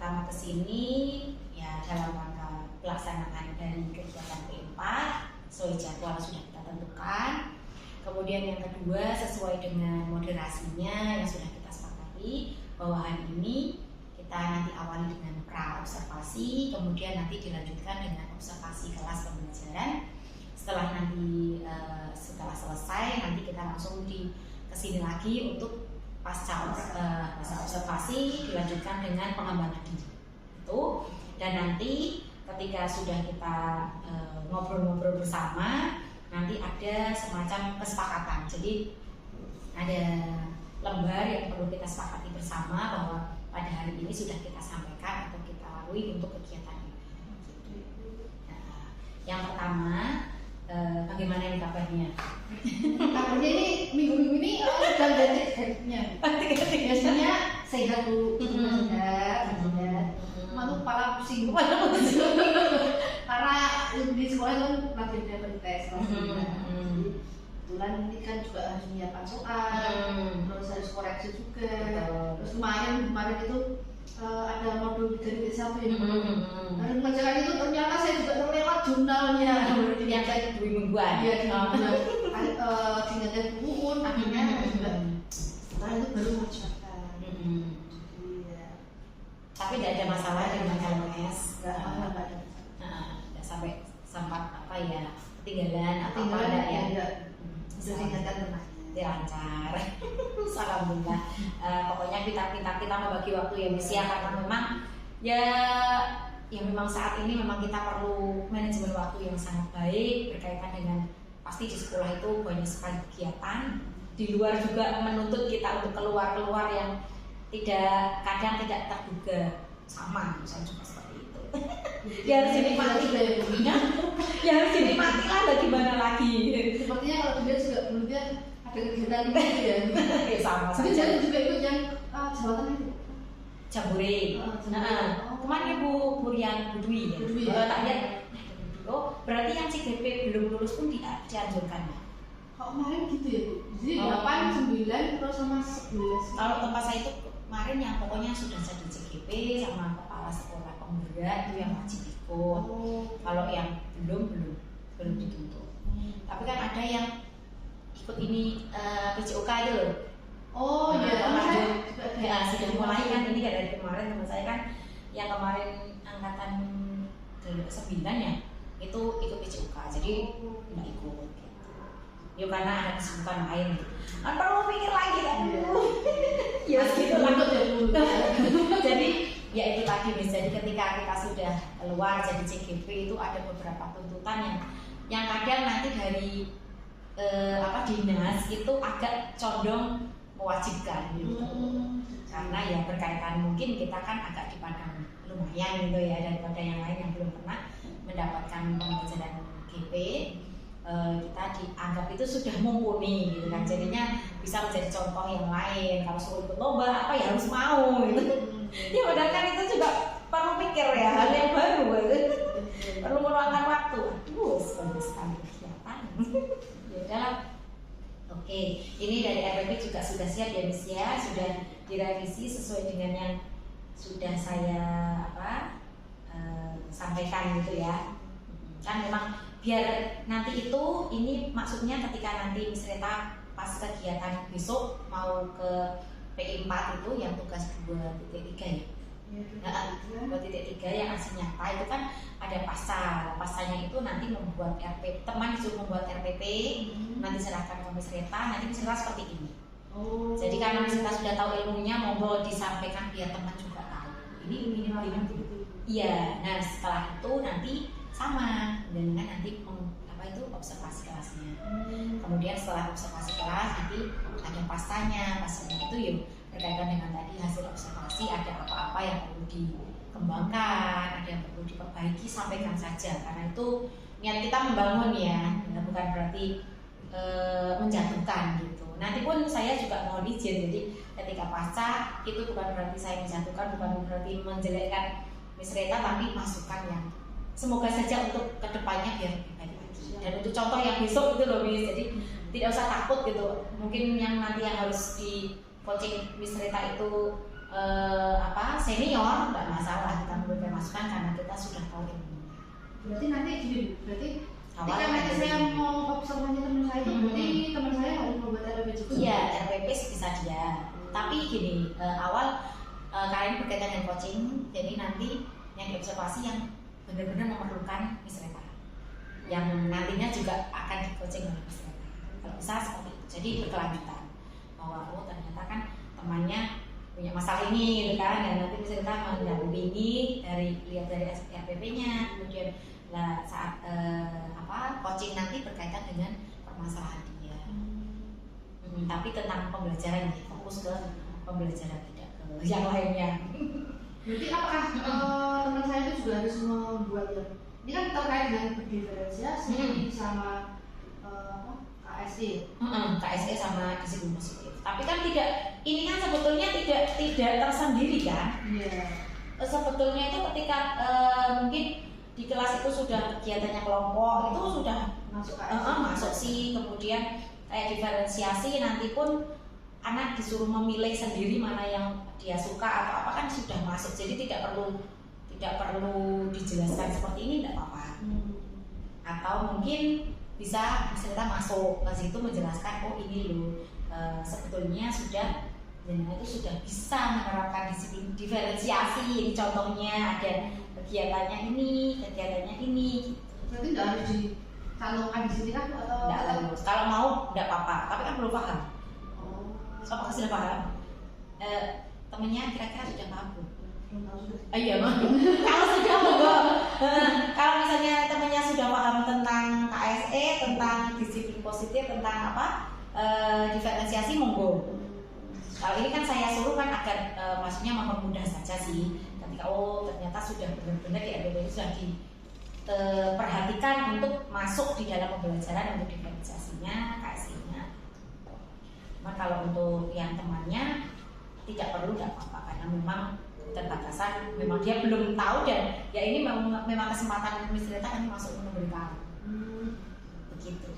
pertama ke sini ya dalam rangka pelaksanaan dari kegiatan P4 sesuai jadwal sudah kita tentukan. Kemudian yang kedua sesuai dengan moderasinya yang sudah kita sepakati bahwa hari ini kita nanti awali dengan pra observasi, kemudian nanti dilanjutkan dengan observasi kelas pembelajaran. Setelah nanti setelah selesai nanti kita langsung kesini lagi untuk pasca observasi dilanjutkan dengan pengembangan diri itu. Dan nanti ketika sudah kita ngobrol-ngobrol bersama, nanti ada semacam kesepakatan. Jadi ada lembar yang perlu kita sepakati bersama bahwa pada hari ini sudah kita sampaikan atau kita lalui untuk kegiatan ini. Nah, yang pertama, bagaimana ini kabarnya? Kabarnya ini minggu-minggu ini udah ganti headnya. Biasanya sehat dulu, sehat. Malu kepala pusing. Karena di sekolah kan lagi dapat tes. Kebetulan ini kan juga harus menyiapkan soal, terus harus koreksi juga. Terus kemarin itu ada modul dari satu ya. Dan mengerjakan itu ternyata saya juga terlewat jurnalnya. Yang saya 2 mingguan. Iya, tinggal buku, akhirnya juga setelah itu baru mengerjakan. Tapi tidak ada masalah dengan LMS. Nggak ada. Tidak sampai sempat ketinggalan atau apa ya. Sudah diingatkan teman. Lancar. Alhamdulillah. Pokoknya kita membagi waktu ya Miss ya, karena memang ya memang saat ini memang kita perlu manajemen waktu yang sangat baik berkaitan dengan pasti di sekolah itu banyak sekali kegiatan. Di luar juga menuntut kita untuk keluar yang kadang tidak terduga, sama misalnya juga seperti itu. Ya harus dinikmati ya harus dinikmati lah, bagaimana lagi. Sepertinya kalau dia juga belumnya ada kegiatan itu ya. Ya sama saja. Jadi juga ikut yang jabatan itu. Jambore. Kemarin Ibu Burian Budwi ya. Tak lihat. Oh, berarti yang CGP belum lulus pun dianjurkan ya. Kok kemarin gitu ya, Bu? Jadi 8, 9 terus sama 11. Kalau tempat saya itu kemarin yang pokoknya sudah jadi CGP sama kepala sekolah penggerak itu yang wajib ikut. Kalau yang belum dituntut. Tapi kan ada yang ikut ini PJOK itu loh. Oh iya, ya sudah mulai kan, ini dari kemarin teman saya kan yang kemarin angkatan 9 ya itu ikut PJOK, jadi nggak ikut. Ya karena ada kesibukan lain. Kan perlu pikir lagi kan. Ya segitu lah. Jadi ya itu tadi Miss. Jadi ketika kita sudah keluar jadi CGP itu ada beberapa tuntutan yang kadang nanti dari dinas itu agak condong mewajibkan gitu. Karena ya berkaitan mungkin kita kan agak dipandang lumayan gitu ya daripada yang lain yang belum pernah mendapatkan pembelajaran GP. Kita dianggap itu sudah mumpuni gitu kan, jadinya bisa menjadi contoh yang lain. Kalau suruh ikut lomba apa ya harus mau gitu. Ya padahal kan itu juga perlu pikir ya, hal yang baru gitu. Perlu meluangkan waktu. Bagus sekali kegiatan. Ya udah. Oke, ini dari RPP juga sudah siap ya Miss ya, sudah direvisi sesuai dengan yang sudah saya sampaikan gitu ya. Kan memang biar nanti itu ini maksudnya ketika nanti Miss Reta pas kegiatan besok mau ke P4 itu yang tugas 2.3 ya. 2.3 yang aksi nyata itu kan ada pasanya itu nanti membuat RP, teman disuruh membuat RPP, nanti serahkan ke Miss Reta, nanti Miss Reta seperti ini. Jadi karena Miss Reta sudah tahu ilmunya, monggo disampaikan biar teman juga tahu. Ini. Iya, nah setelah itu nanti sama dengan nanti observasi kelasnya. Kemudian setelah observasi kelas nanti ada pasanya itu yuk berkaitan dengan tadi hasil observasi, ada apa-apa yang perlu dikembangkan, ada yang perlu diperbaiki, sampaikan saja karena itu niat kita membangun ya, bukan berarti menjatuhkan gitu. Nanti pun saya juga mohon izin, jadi ketika pasca itu bukan berarti saya menjatuhkan, bukan berarti menjelekkan Miss Reta, tapi masukan yang semoga saja untuk kedepannya biar lebih baik lagi. Dan untuk contoh yang besok itu loh Miss, jadi tidak usah takut gitu. Mungkin yang nanti yang harus di coaching Miss Reta itu senior nggak masalah kita memberikan masukan karena kita sudah tahu ilmu. Berarti nanti gini, berarti Awal ketika nanti ada saya ini. mau observasi teman saya itu berarti teman saya harus membuat RPP juga. Iya, RPP sih bisa dia. Tapi gini, awal kalian berkaitan dengan coaching, jadi nanti yang diobservasi yang benar-benar memerlukan Miss Reta, yang nantinya juga akan di coaching oleh Miss Reta. Kalau bisa seperti itu, jadi berkelanjutan. Bahwa oh ternyata kan temannya punya masalah ini, gitu kan? Dan nanti Miss Reta mendampingi lihat dari RPP-nya, kemudian saat coaching nanti berkaitan dengan permasalahan dia. Tapi tentang pembelajaran, fokus ke pembelajaran, tidak ke yang lainnya. Berarti apakah teman saya itu juga harus membuat ini kan terkait dengan berdiferensiasi sama KSE. KSE sama disiplin positif. Tapi kan tidak, ini kan sebetulnya tidak tersendiri kan? Iya. Sebetulnya itu ketika mungkin di kelas itu sudah kegiatannya kelompok itu sudah Masuk KSE. masuk sih, kemudian kayak diferensiasi nanti pun anak disuruh memilih sendiri mana yang dia suka atau apa kan sudah masuk, jadi tidak perlu dijelaskan seperti ini, tidak apa-apa. Atau mungkin bisa kita masuk ke situ menjelaskan oh ini loh sebetulnya sudah itu sudah bisa menerapkan disiplin diferensiasi, ini contohnya ada kegiatannya ini. Berarti nggak harus dicantumkan di sini kan atau? Tidak harus, kalau mau tidak apa-apa, tapi kan perlu paham. Apakah sudah paham? Temennya kira-kira sudah paham belum? Iya mah. Kalau sudah monggo. Kalau misalnya temennya sudah paham tentang KSE, tentang disiplin positif, tentang diferensiasi, monggo. Kalau ini kan saya suruh kan agar maksudnya mempermudah saja sih. Ketika ternyata sudah benar-benar di RPP sudah diperhatikan untuk masuk di dalam pembelajaran untuk diferensiasinya, KSE-nya. Cuma kalau untuk yang temannya tidak perlu, tidak apa-apa karena memang keterbatasan, memang dia belum tahu dan ya ini memang kesempatan Miss Reta kan masuk memberikan begitu.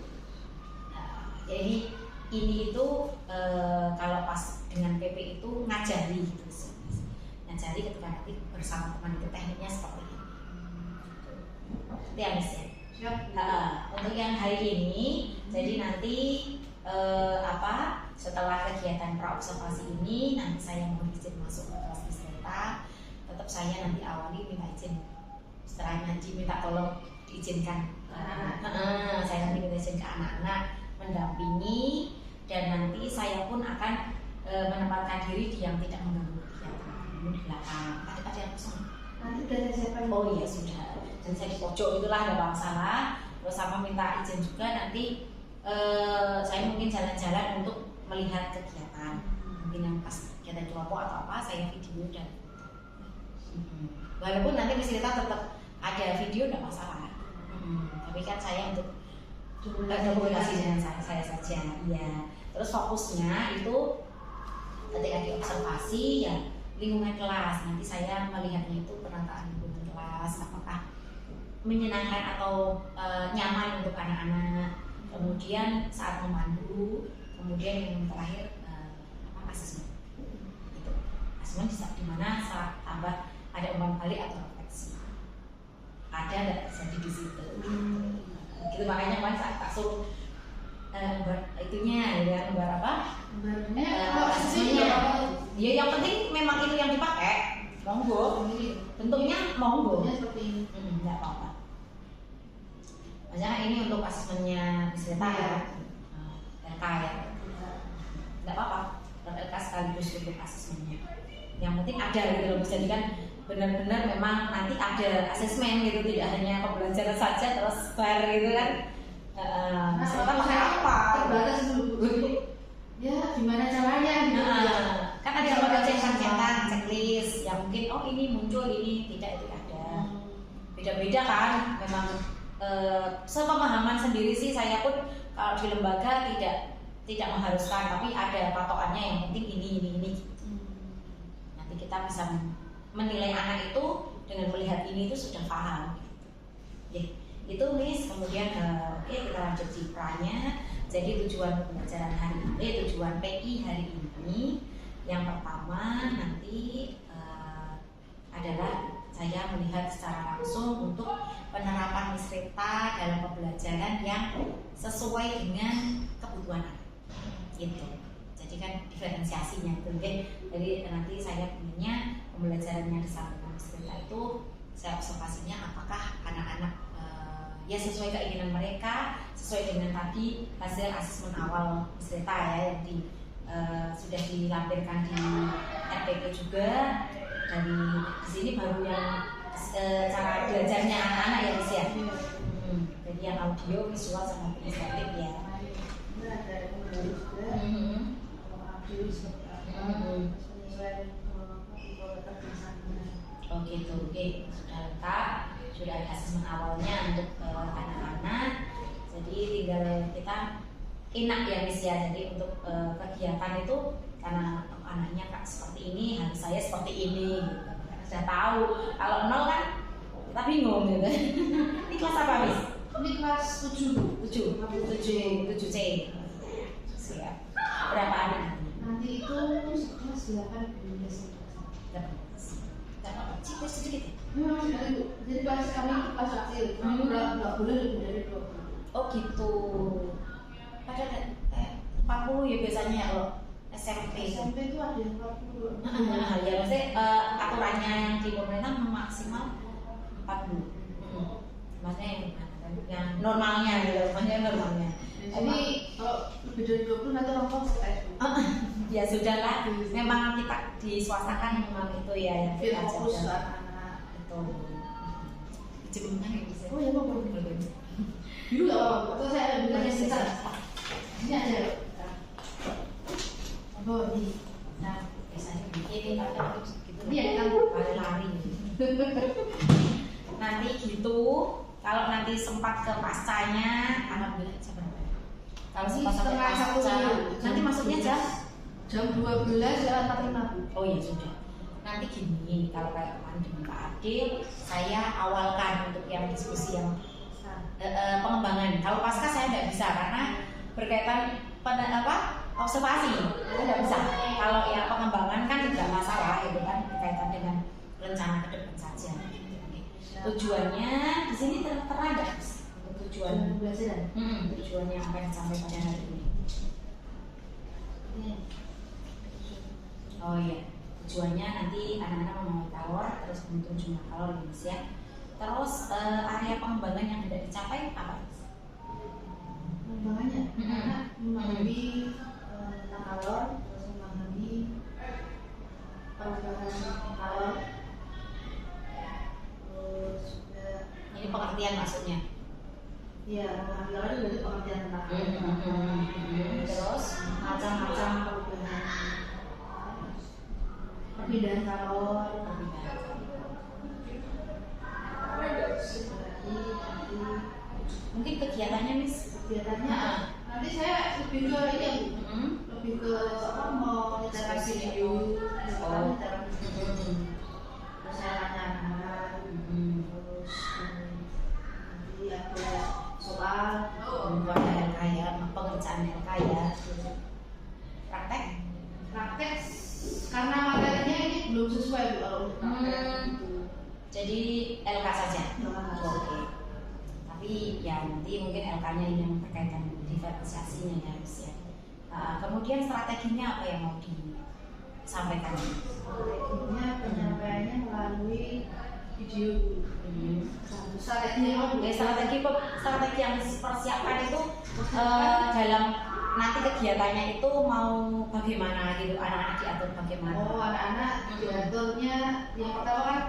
Jadi ini itu kalau pas dengan PP itu ngajari gitu sih, ngajari ketika nanti bersama teman itu tekniknya seperti ini. Itu ya Miss ya. Untuk yang hari ini, jadi nanti setelah kegiatan praobservasi ini nanti saya mohon izin masuk ke kelas Miss Reta. Tetap saya nanti awali minta izin setelah ngaji, minta tolong diizinkan saya nanti minta izin ke anak-anak mendampingi, dan nanti saya pun akan menempatkan diri di yang tidak mengganggu kegiatan di belakang. Ada yang kosong? Nanti udah saya siapkan. Oh iya sudah, dan saya di pojok itulah, ada masalah. Terus sama minta izin juga nanti saya mungkin jalan-jalan untuk melihat kegiatan, mungkin yang pas kegiatan kelompok atau apa saya video dan walaupun nanti Miss Reta tetap ada video tidak masalah, tapi kan saya untuk komunikasi dengan saya saja, ya. Terus fokusnya itu ketika diobservasi ya lingkungan kelas, nanti saya melihatnya itu penataan lingkungan kelas, apakah menyenangkan atau nyaman untuk anak-anak, kemudian saat memandu, kemudian yang terakhir asesmen. Itu asesmen di mana saat tambah ada umpan balik atau refleksi, ada nggak terjadi di situ. Gitu makanya kan saat tak suruh buat itunya ya, buat apa? Asesmennya. Ya yang penting memang itu yang dipakai, monggo. Bentuknya monggo. Seperti ini. Nggak apa-apa. Maksudnya ini untuk asesmennya Miss Reta ya, LK ya. Nggak apa-apa, LK sekaligus untuk asesmennya. Yang penting ada gitu loh, jadi kan benar-benar memang nanti ada asesmen gitu, tidak hanya pembelajaran saja terus fair gitu kan. Miss Reta pakai apa? Terbatas dulu. Ya gimana caranya gitu. Kan ada yang pakai cetak checklist yang mungkin ini muncul, ini tidak, itu ada. Beda-beda kan, memang sepemahaman sendiri sih saya pun kalau di lembaga tidak mengharuskan, tapi ada patokannya yang penting ini. Nanti kita bisa menilai anak itu dengan melihat ini itu sudah paham. Itu Miss, kemudian kita lanjut cipranya. Jadi tujuan pembelajaran hari ini, tujuan PI hari ini Yang pertama nanti adalah saya melihat secara langsung untuk penerapan Misreta dalam pembelajaran yang sesuai dengan kebutuhan anak. Gitu. Jadi kan diferensiasinya itu. Jadi nanti saya punya pembelajaran yang disampaikan Misreta itu, saya observasinya apakah anak-anak ya sesuai keinginan mereka, sesuai dengan tadi hasil asesmen awal Misreta ya yang sudah dilampirkan di RPP juga. Dari di sini baru yang cara belajarnya anak-anak ya Miss ya. Jadi yang audio, visual sama kinestetik ya. Oh gitu, oke, sudah lengkap, sudah ada asesmen awalnya untuk anak-anak. Jadi tinggal kita enak ya Miss ya. Jadi untuk kegiatan itu karena anaknya kak seperti ini, harus saya seperti ini gitu. Sudah tahu. Kalau nol kan kita bingung gitu. Ini kelas apa Miss? Ini kelas 7 C. Siap. Berapa anak? nanti itu kelas 8 sedikit ya? Jadi kelas kami itu kelas kecil, nggak boleh lebih dari 20. Oh gitu. Padahal 40 ya biasanya kalau SMP itu ada yang 40. Ya maksudnya aturannya yang di pemerintah maksimal 40. Maksudnya yang normalnya gitu, maksudnya normalnya. Jadi kalau lebih dari 20 nanti orang tua tes. Ya sudahlah, memang kita di swasta kan memang itu ya yang kita fokus jaga. anak-anak. Betul. Jebungan ya bisa. Oh ya mau dulu nggak apa-apa. Atau saya ada bilang yang besar. Ini aja. Oh ini. Nah biasanya begini ada gitu. Ini yang kan lari-lari. Nanti gitu. Kalau nanti sempat ke pascanya, alhamdulillah sebenarnya. Kalau sempat sampai pasca, nanti masuknya jam 12 ya 45. Oh iya sudah. Nanti gini, kalau kayak kemarin dengan Pak Adil, saya awalkan untuk yang diskusi yang pengembangan. Kalau pasca saya tidak bisa karena berkaitan observasi, saya tidak bisa. Kalau yang pengembangan kan tidak masalah, itu kan berkaitan dengan rencana ke depan saja. Tujuannya di sini tertera nggak? Tujuan pembelajaran. Tujuan yang akan disampaikan pada hari ini. Oh iya, tujuannya nanti anak-anak memonitor terus menghitung jumlah kalori ya. Terus area pengembangan yang tidak dicapai apa? Pengembangannya, anak memahami tentang kalor, terus memahami pengembangan kalor, terus juga Ini pengertian maksudnya. iya memahami kalor itu berarti pengertian tentang Terus macam-macam perbedaan kalor. Mungkin kegiatannya Miss? Kegiatannya nanti saya lebih ke ini lebih ke mau nyetelkan video, nyetelkan video, terus saya tanya anak, terus nanti ada soal, Ada LK ya, pengerjaan LK ya. Praktek? praktek karena materinya ini belum sesuai Bu kalau untuk praktek gitu. Jadi LK saja. LK. Oke. Tapi ya nanti mungkin LK-nya ini yang berkaitan dengan diferensiasinya ya Miss ya. Kemudian strateginya apa yang mau disampaikan? Strateginya penyampaiannya melalui video. Strategi yang dipersiapkan itu dalam nanti kegiatannya itu mau bagaimana gitu, anak-anak diatur bagaimana? Oh, anak-anak diaturnya yang pertama kan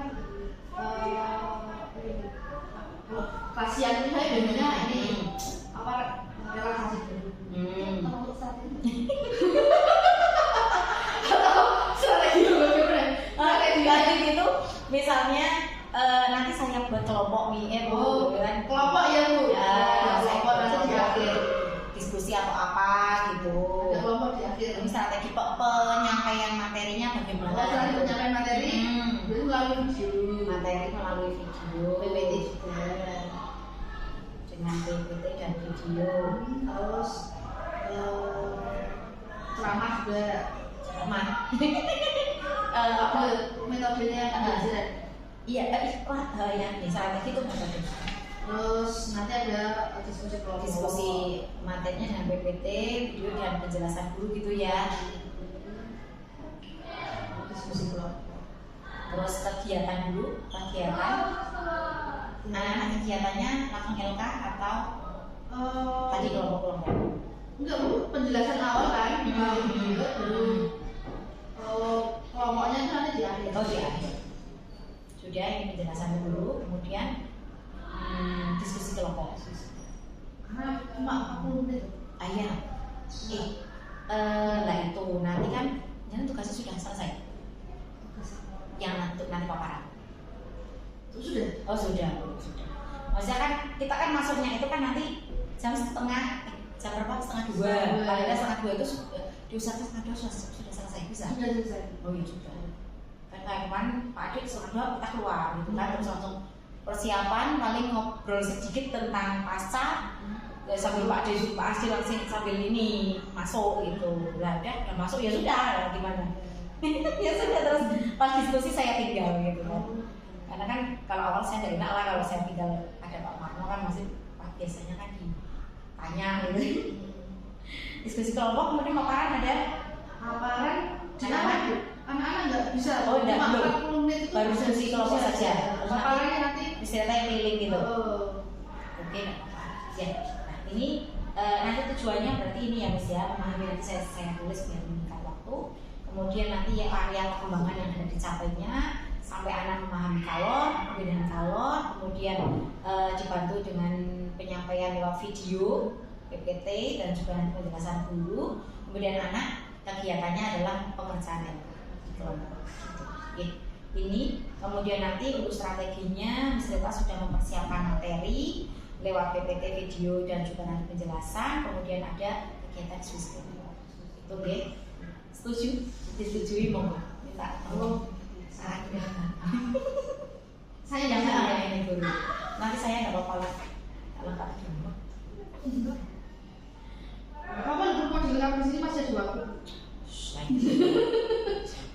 kasihan ini saya biasanya ini apa relaksasi dulu. Untuk strategi. Atau strategi bagaimana? Strategi gitu, misalnya nanti saya buat kelompok kelompok ya Bu. Ya, Kelompok nanti di akhir. Diskusi atau apa gitu. Ada kelompok di akhir. Ini strategi penyampaian materinya bagaimana? Strategi penyampaian materi itu melalui video. Materi melalui video. PPT juga. Dengan PPT dan video. Terus ceramah juga. Rahman. Apa metodenya pembelajaran? Iya, ya, strategi itu metode. Terus nanti ada diskusi kelompok. Diskusi materinya dengan PPT, video dan penjelasan guru gitu ya. Diskusi kelompok. Terus kegiatan dulu, kegiatan. Anak-anak kegiatannya langsung LK atau tadi kelompok-kelompok? Enggak Bu, penjelasan awal kan, video baru kelompoknya itu nanti di akhir. Oh di akhir. Sudah ini penjelasan dulu, kemudian diskusi kelompok. Karena cuma 40 menit. Ayah, lah itu nanti kan, jangan tugasnya sudah selesai. Yang nanti paparan. Sudah. Oh sudah. Maksudnya kan kita kan masuknya itu kan nanti jam berapa? Setengah dua. Paling nggak setengah dua itu diusahakan setengah dua sudah selesai bisa. Sudah selesai. Oh iya sudah. Kan kayak kemarin Pak Adik setengah dua kita keluar gitu kan terus langsung persiapan paling ngobrol sedikit tentang pasca. Ya, sambil Pak Adik langsung sambil ini masuk gitu. Udah masuk ya sudah gimana? Ya sudah terus pas diskusi saya tinggal gitu kan. Karena kan kalau awal saya nggak enak lah kalau saya tinggal ada Pak Marno kan masih biasanya kan ditanya gitu. Diskusi kelompok kemudian paparan ada anak-anak nggak bisa. Oh enggak, cuma belum. 40 menit itu Baru diskusi kelompok saja. Paparannya nanti istilahnya keliling gitu. Oke, nggak apa-apa. Ya. Nah, ini nanti tujuannya berarti ini ya Miss ya, memahami nanti saya tulis biar meningkat waktu. Kemudian nanti ya area perkembangan yang ada dicapainya sampai anak memahami kalor, perbedaan kalor, kemudian dibantu dengan penyampaian lewat video, PPT dan juga nanti penjelasan guru. Kemudian anak kegiatannya adalah pengerjaan kelompok. Ini kemudian nanti untuk strateginya misalnya sudah mempersiapkan materi lewat PPT, video dan juga nanti penjelasan. Kemudian ada kegiatan diskusi kelompok. Itu oke? Setuju? Disetujui mau minta tolong. Saya jangan ya ini guru. Nanti saya nggak apa-apa lah. Kalau nggak ada. Kapan berumah di kampus sini masih ada waktu?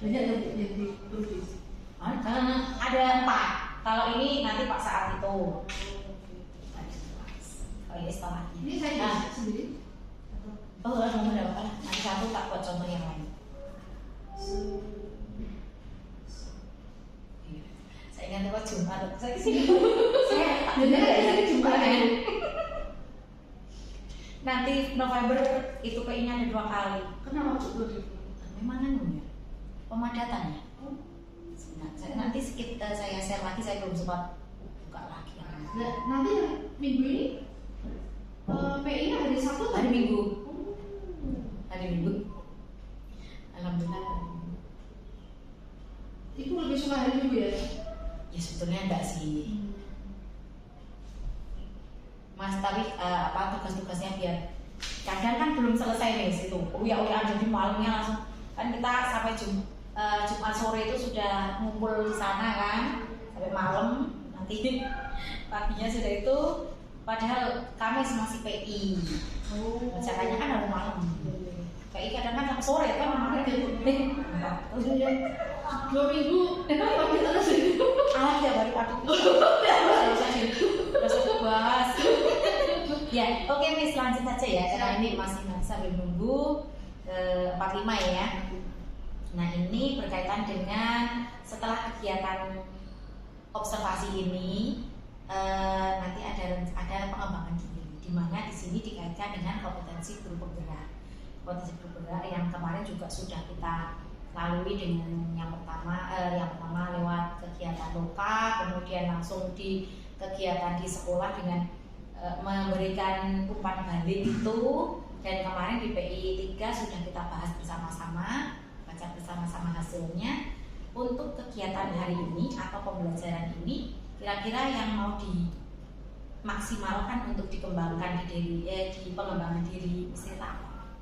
Banyak yang diproduksi. Ada 4. Kalau ini nanti Pak saat itu. Oh ini setelahnya. Ini saya sendiri. Oh nggak apa-apa lah. Nanti satu tak buat contoh yang lain. Saya ingat lewat Jumat. Saya kesini. Saya Jumat ya. Nanti November itu PI-nya ada 2 kali. Kenapa tuh? Memang anu ya. Pemadatan ya. Nanti sekitar saya share lagi, saya belum sempat buka lagi. Nah, nanti minggu ini PI-nya hari Sabtu hari Minggu. Hari Minggu. Alhamdulillah. Ibu lebih suka hari Minggu ya? Ya sebetulnya enggak sih. Mas tapi tugas-tugasnya biar kadang kan belum selesai nih situ. Uya-uya jadi malamnya langsung kan kita sampai Jumat sore itu sudah ngumpul di sana kan sampai malam, nanti paginya sudah itu padahal Kamis masih PI. Rencananya kan harus malam. PI kadang kan sampai sore kan namanya. 2 minggu pagi terus. Ya baru pagi. Terus bahas. Ya, oke Miss lanjut aja ya karena ini masih sambil nunggu 45 ya. Nah ini berkaitan dengan setelah kegiatan observasi ini nanti ada pengembangan diri, di mana di sini dikaitkan dengan kompetensi guru penggerak. Kompetensi guru penggerak yang kemarin juga sudah kita lalui dengan yang pertama lewat kegiatan lokal, kemudian langsung di kegiatan di sekolah dengan memberikan umpan balik itu, dan kemarin di PI 3 sudah kita bahas bersama-sama. Bersama-sama hasilnya. Untuk kegiatan hari ini atau pembelajaran ini kira-kira yang mau dimaksimalkan untuk dikembangkan di pengembangan diri misalnya apa?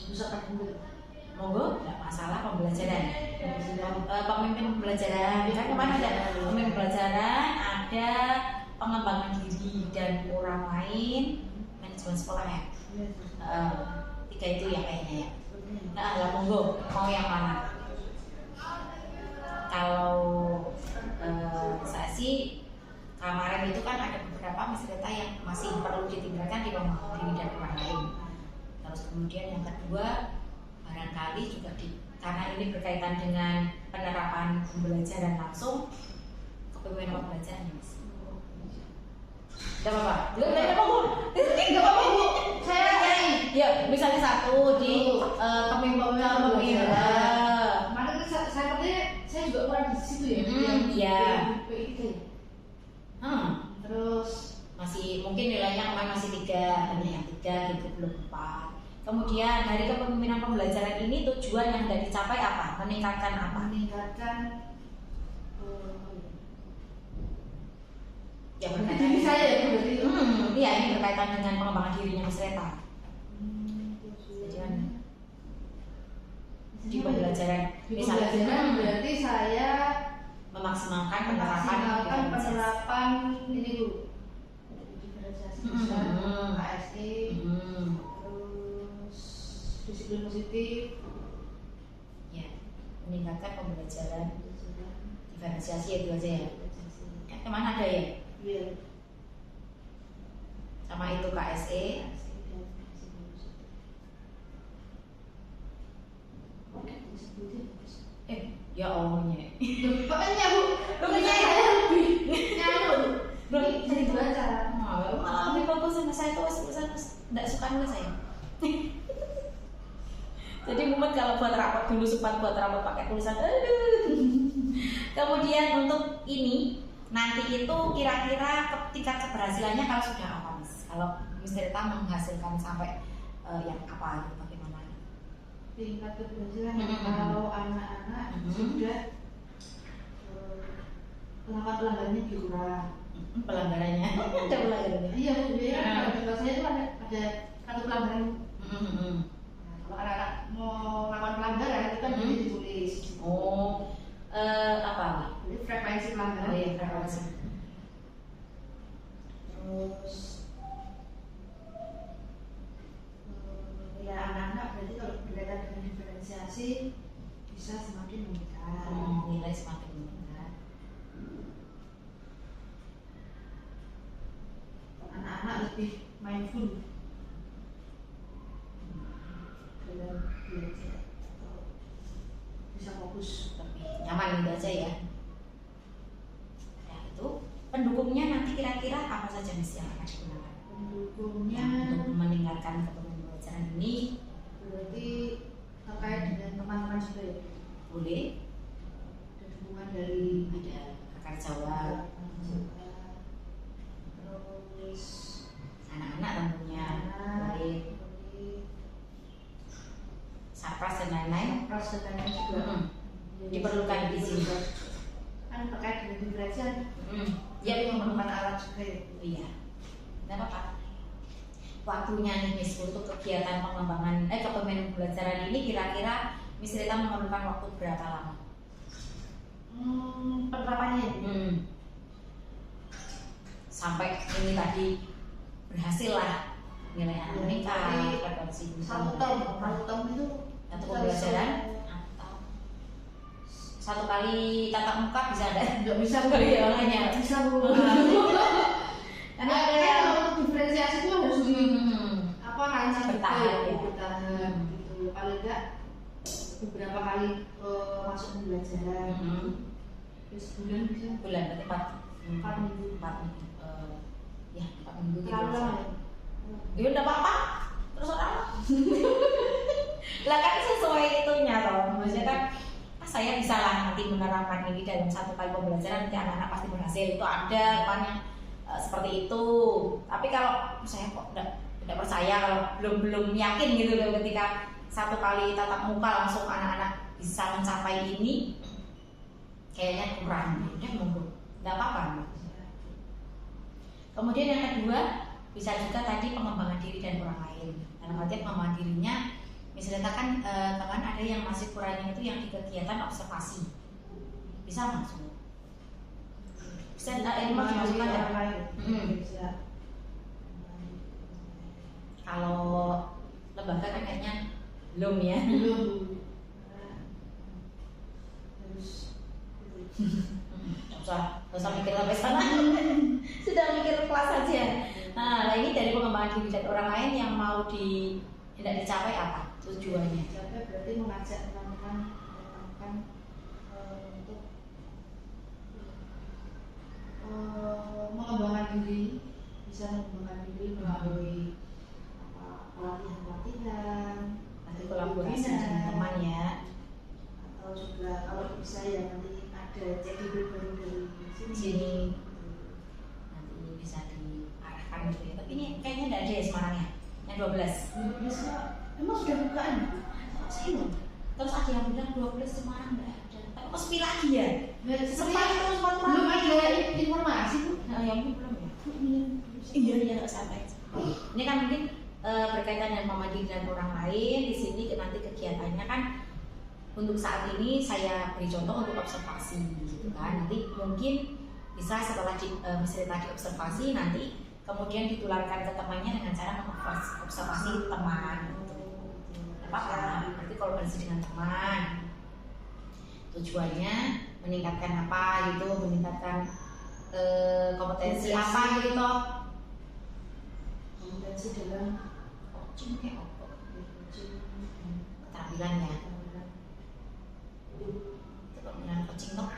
Misalkan Monggo, nggak masalah pembelajaran. Pemimpin pembelajaran kan kemarin ada pemimpin pembelajaran, ada pengembangan diri dan orang lain, manajemen sekolah ya. 3 itu ya kayaknya ya. Nah, lah monggo, mau yang mana? Kalau saya sih kemarin itu kan ada beberapa misalnya yang masih perlu ditinggalkan di pengembangan diri dan orang lain. Terus kemudian yang kedua, barangkali juga karena ini berkaitan dengan penerapan pembelajaran langsung, kepemimpinan pembelajaran ya, Mas. Tidak apa-apa. Tidak apa-apa. Enggak apa-apa, Bu. Saya ini. Ya, misalnya satu di kepemimpinan. Kemarin saya juga kurang di situ ya. Iya. PIT. Terus masih mungkin nilainya kemarin masih 3, hanya yang 3 gitu, belum 4. Kemudian dari kepemimpinan pembelajaran ini tujuan yang sudah dicapai apa? Meningkatkan apa? Meningkatkan Ya berkaitan diri dengan saya ya berarti. Iya, ini berkaitan dengan pengembangan dirinya Mas Reta. Di pembelajaran misalnya berarti saya memaksimalkan penerapan ini Bu, diferensiasi besar, KSE, terus disiplin positif, ya, meningkatkan pembelajaran diferensiasi itu aja ya. Kemana ada ya? Iya. Sama itu KSE. Ya Allahnya. Makanya Bu, saya lebih nyamuk. Belum bisa dibaca. Malah lebih bagus sama saya tuh tulisan tidak suka nulis saya. Jadi mumet kalau buat rapat dulu, sempat buat rapat pakai tulisan. Kemudian untuk ini nanti itu kira-kira tingkat keberhasilannya kalau sudah apa Mas? Kalau Miss Rita menghasilkan sampai yang apa gitu, bagaimana? Tingkat keberhasilan kalau anak-anak sudah pelanggarannya dikurang. Pelanggarannya ada pelanggarannya. Iya Bu, ya kalau saya itu ada satu pelanggaran. Kalau anak-anak mau melakukan pelanggaran itu kan jadi ditulis. Oh, apa? Jadi frekuensi pelanggaran. Oh iya, frekuensi. Terus ya anak-anak berarti kalau berkaitan dengan diferensiasi bisa semakin meningkat. Nilai semakin meningkat. Anak-anak lebih mindful dalam belajar, bisa fokus, Lebih nyaman gitu aja ya. Ya itu pendukungnya nanti kira-kira apa saja Miss yang akan digunakan? pendukungnya Untuk meningkatkan kepemimpinan pembelajaran ini berarti terkait dengan teman-teman juga ya. boleh Ada dukungan dari ada kakak Jawa, terus anak-anak tentunya boleh, sarpras dan lain-lain. pras dan lain juga Diperlukan di sini. kan terkait dengan diferensiasi. Ya, Memerlukan alat juga ya. iya. Tidak apa-apa. Waktunya nih Miss untuk kegiatan pengembangan kepemimpinan pembelajaran ini kira-kira Miss Rita memerlukan waktu berapa lama? Penerapannya Sampai ini tadi berhasil lah, nilai anak meningkat, frekuensi satu tahun itu satu pembelajaran atau satu kali tatap muka bisa ada? nggak bisa Ya, makanya. bisa Bu. Karena Ada yang untuk diferensiasi itu harus apa rancang bertahan ya. bertahan gitu. Paling enggak beberapa kali masuk pembelajaran. Terus bulan bisa bulan berarti 4 minggu. 4 minggu. Ya 4 minggu gitu. Terlalu lama ya? Ya udah apa-apa. Terus orang lah kan sesuai itunya toh. Maksudnya kan saya bisa lah nanti menerapkan ini dalam satu kali pembelajaran nanti anak-anak pasti berhasil. Itu ada kan yang seperti itu. Tapi kalau saya kok tidak percaya, kalau belum yakin gitu loh ketika satu kali tatap muka langsung anak-anak bisa mencapai ini, kayaknya kurang. Udah monggo, nggak apa-apa. Kemudian yang kedua bisa juga tadi pengembangan diri dan orang lain. Dalam arti pengembangan dirinya, misalnya kan kemarin ada yang masih kurangnya itu yang di kegiatan observasi. Bisa langsung. Bisa dimasukkan ya? Kalau lembaga kan kayaknya Belum ya. Belum. Terus Nggak usah mikir sampai sana. Sudah mikir kelas aja. Nah ini dari pengembangan diri dan orang lain yang mau hendak dicapai apa tujuannya? Capek berarti mengajak teman-teman untuk mengembangkan diri, bisa mengembangkan diri melalui pelatihan, Nanti kolaborasi dengan teman ya. atau juga kalau bisa ya nanti ada cekidot baru dari sini. Sini nanti bisa diarahkan gitu ya. Tapi ini kayaknya nggak ada ya Semarangnya. Yang 12. Bisa, emang sudah bukaan? Saya belum. Terus ada yang bilang 12 Semarang nggak ada. Tapi kok sepi lagi ya? Sempat terus Belum ada informasi tuh. Nah, yang ini belum ya? Iya nggak sampai. Ini kan mungkin berkaitan dengan memandiri dan orang lain. Di sini nanti kegiatannya kan untuk saat ini saya beri contoh untuk observasi gitu kan. Nanti mungkin bisa setelah misalnya tadi observasi nanti kemudian ditularkan ke temannya dengan cara mengobservasi teman gitu. Apa? Berarti kolaborasi dengan teman. Tujuannya meningkatkan apa gitu, meningkatkan kompetensi apa gitu toh. Kompetensi dalam Coaching kayak apa? Keterampilannya. Keterampilan coaching toh.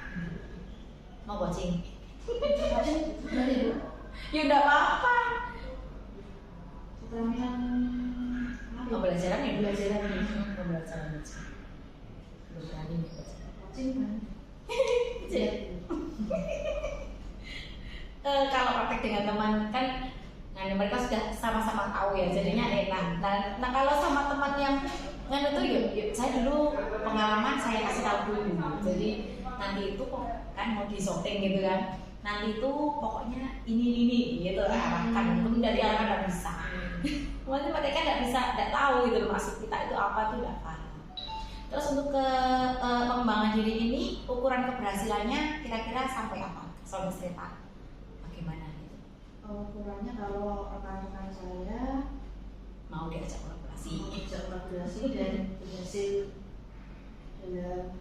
Mau coaching? dari Bu. Ya udah apa-apa. Keterampilan Pembelajaran ya? Pembelajaran. Pembelajaran aja. Belum berani nih belajar. coaching kan. Kalau praktek dengan teman kan, nah mereka sudah sama-sama tahu ya, jadinya enak. Nah kalau sama teman yang itu yuk, saya dulu pengalaman saya kasih tahu dulu. Jadi nanti itu kok kan mau di shooting gitu kan. Nanti itu pokoknya ini gitu arahkan. Itu dari arahkan nggak bisa. Maksudnya mereka nggak tahu gitu maksud kita itu apa tuh nggak paham. Terus untuk ke pengembangan diri ini ukuran keberhasilannya kira-kira sampai apa? Soal cerita bagaimana gitu? Ukurannya kalau rekan-rekan saya Mau diajak kolaborasi dan berhasil dalam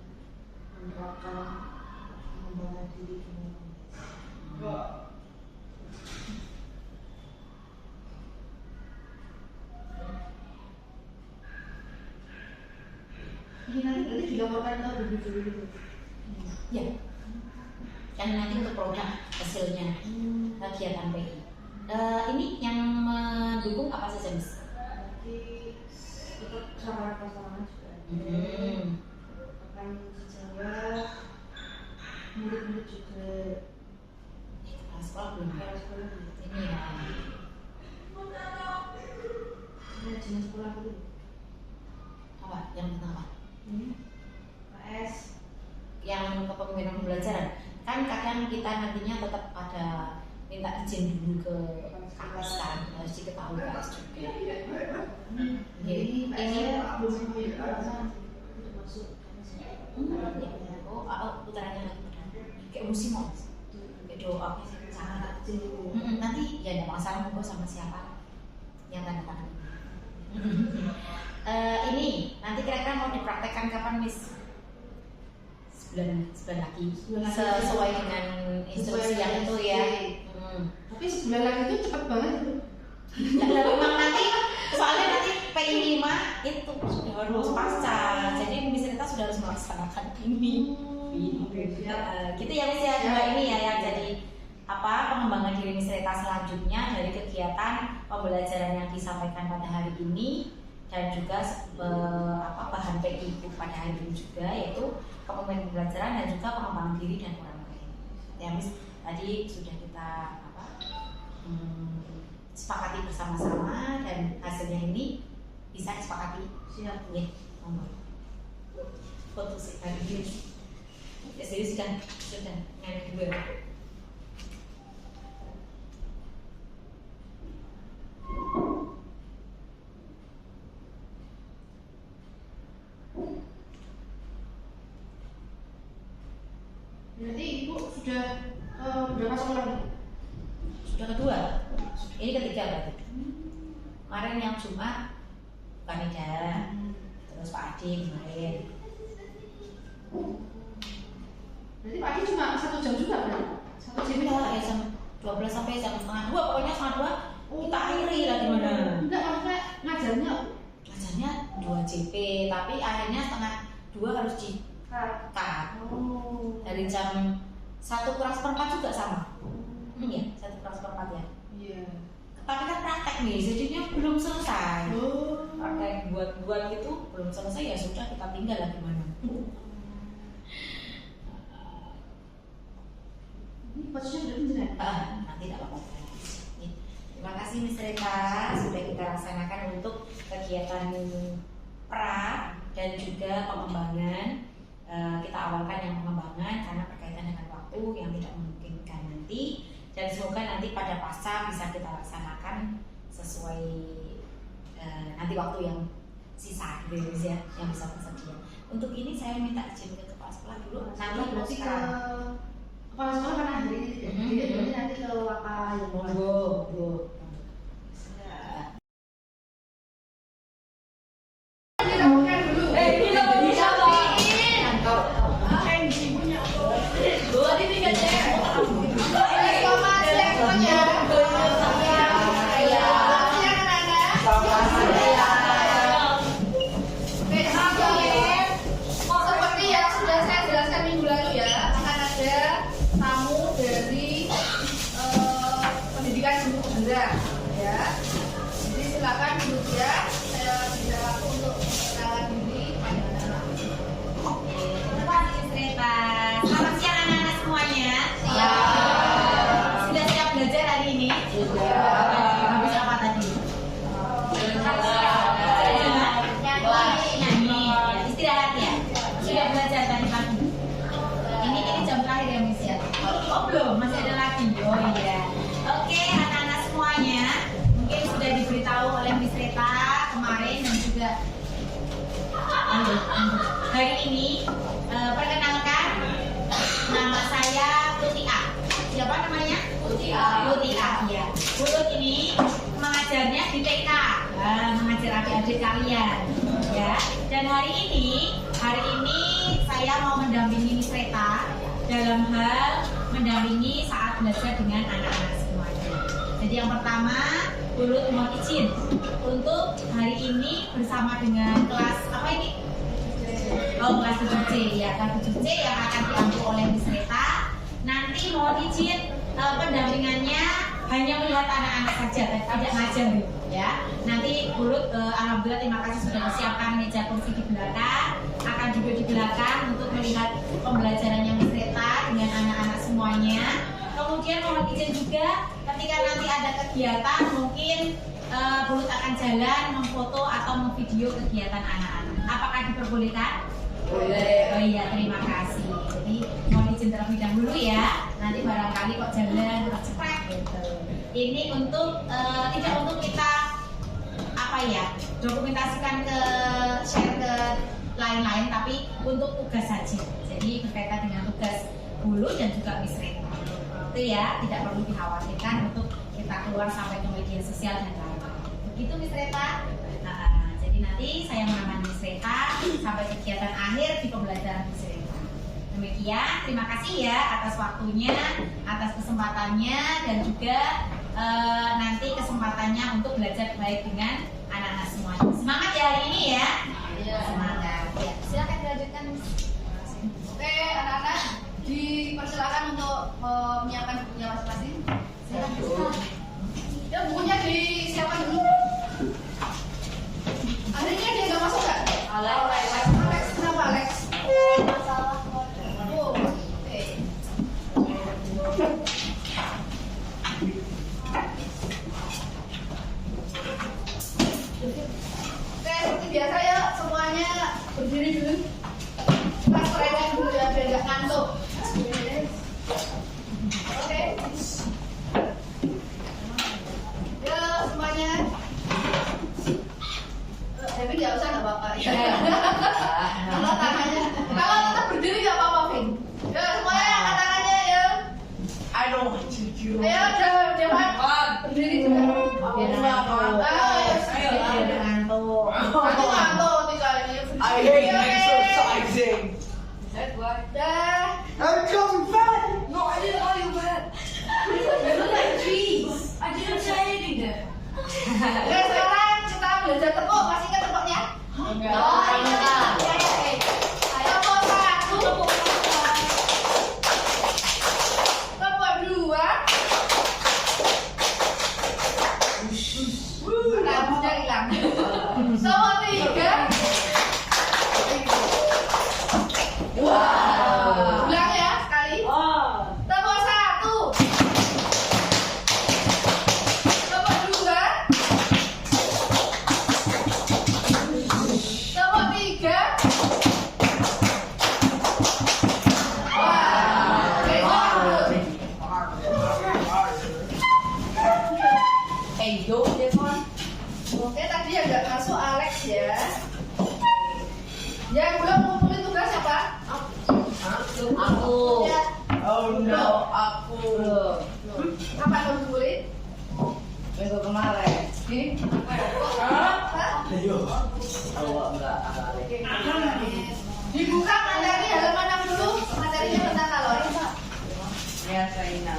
menerapkan pengembangan diri dengan ini nanti berarti dilaporkan ke dulu gitu. Ya. Kan nanti untuk program hasilnya kegiatan PI. Ini yang mendukung apa saja Miss? Nanti ikut sarana-prasarana juga. Akan sejarah, murid-murid juga. Kepala sekolah belum. Kepala sekolah juga. Ini ya. Manajemen sekolah dulu. Apa? Yang tentang apa? Ini KS. Yang kepemimpinan pembelajaran. Kan kadang kita nantinya tetap ada minta izin dulu ke KS kan, harus diketahui KS juga. Ini Ini belum sampai untuk masuk. ya. Oh, putarannya lagi kayak musim mau. Kayak doa sangat. Nanti ya ada masalah monggo sama siapa yang tanda tangan ini nanti kira-kira mau dipraktekkan kapan Miss? Sebulan lagi sesuai dengan instruksi yang itu ya. Tapi sebulan lagi itu cepat banget itu. Ya, memang nanti soalnya nanti PI 5 itu sudah harus pasca, jadi Miss Rita sudah harus melaksanakan ini. Gitu ya Miss ya, juga ini ya yang jadi pengembangan diri Miss Rita selanjutnya dari kegiatan pembelajaran yang disampaikan pada hari ini dan juga bahan PI pada hari ini juga yaitu kepemimpinan pembelajaran dan juga pengembangan diri dan orang lain. Ya Miss, tadi sudah kita sepakati bersama-sama dan hasilnya ini bisa disepakati. Siap. Ya, monggo. Foto sih hari ini. Ya serius sudah yang kedua. Berarti Ibu sudah berapa sekolah? Sudah kedua. Ini ketiga berarti. Kemarin yang Jumat Kanida. Pak D kemarin. Berarti Pak D cuma 1 jam juga kan? 1 jam Ya jam 12 sampai jam setengah 2, pokoknya setengah 2 kita akhiri lah gimana? Enggak, maksudnya ngajarnya Ngajarnya 2 JP, tapi akhirnya setengah 2 harus di cut. Oh. Dari jam 1:04 juga sama. Iya, 1:04 ya. Iya. Tapi kan praktek nih, jadinya belum selesai. Oh. Praktek buat gitu belum selesai, ya sudah kita tinggal lah gimana. Ini posisinya udah bener ya? Nanti tidak apa-apa. Terima kasih Miss Rita sudah kita laksanakan untuk kegiatan pra dan juga pengembangan. Kita awalkan yang pengembangan karena berkaitan dengan waktu yang tidak memungkinkan nanti, dan semoga nanti pada pasca bisa kita laksanakan sesuai nanti waktu yang sisa gitu ya, yang bisa tersedia. Untuk ini saya minta izin ke kepala sekolah dulu. Nanti berarti ke kepala sekolah kan hari ini tidak, berarti nanti ke Waka yang monggo. Silakan duduk ya, saya berikan waktu untuk perkenalan diri pada anak-anak. Terima kasih Miss Rita. Selamat siang anak-anak semuanya. Sudah siap belajar hari ini? Habis apa tadi? Nyanyi. Istirahat ya? Sudah belajar tadi pagi? Ini jam terakhir ya Miss ya? Oh belum, masih ada lagi? Oh iya. Oke anak-anak semuanya, mungkin sudah diberitahu oleh Miss Rita kemarin dan juga hari ini. Perkenalkan, nama saya Putia. Siapa namanya? Putia ya. Putut ini mengajarnya di TK, mengajar adik-adik kalian ya. Dan hari ini saya mau mendampingi Miss Rita dalam hal mendampingi saat belajar dengan anak-anak semuanya. Jadi yang pertama, Pulut mohon izin untuk hari ini bersama dengan kelas apa ini? Oh, kelas 7C ya, kelas 7C yang akan diambil oleh Miss Rita. Nanti mohon izin pendampingannya hanya melihat anak-anak saja, tidak ngajar ya. Nanti Pulut alhamdulillah terima kasih sudah disiapkan meja kursi di belakang, akan duduk di belakang untuk melihat pembelajarannya Miss Rita dengan anak-anak semuanya. Kemudian mohon izin juga ketika nanti ada kegiatan mungkin Pulut akan jalan memfoto atau memvideo kegiatan anak-anak. Apakah diperbolehkan? Boleh. Oh iya, terima kasih. Jadi mohon izin terlebih dahulu ya. Nanti barangkali kok jalan cepat gitu. Ini untuk tidak untuk kita apa ya, dokumentasikan ke share ke lain-lain, tapi untuk tugas saja. Jadi berkaitan dengan tugas Pulut dan juga Miss Rita. Itu ya, tidak perlu dikhawatirkan untuk kita keluar sampai ke media sosial dan lain-lain. Begitu Miss Rita. Jadi nanti saya menemani Miss Rita sampai kegiatan akhir di pembelajaran Miss Rita. Demikian, terima kasih ya atas waktunya, atas kesempatannya, dan juga nanti kesempatannya untuk belajar baik dengan anak-anak semuanya. Semangat ya hari ini ya. Semangat. Ya, silakan dilanjutkan Miss. Oke anak-anak, dipersilakan untuk menyiapkan bukunya masing-masing. Silakan. Ya bukunya disiapkan dulu. Akhirnya dia nggak masuk nggak? Alex, kenapa Alex? Masalah kode. Oh, oke. Oke, seperti biasa ya semuanya berdiri dulu. Kita stretching dulu ya biar nggak ngantuk. Oke. Wow. Ulang ya sekali. Tepuk 1. Tepuk 2. Tepuk 3. Oke, tadi yang nggak masuk Alex ya. Yang belum ngumpulin tugas siapa? Aku. Ya. Oh no, aku Kapan kamu ngumpulin? minggu kemarin. Hah? Oh enggak. Dibuka materi halaman 6 dulu. Materinya tentang kalori. Ya Saina.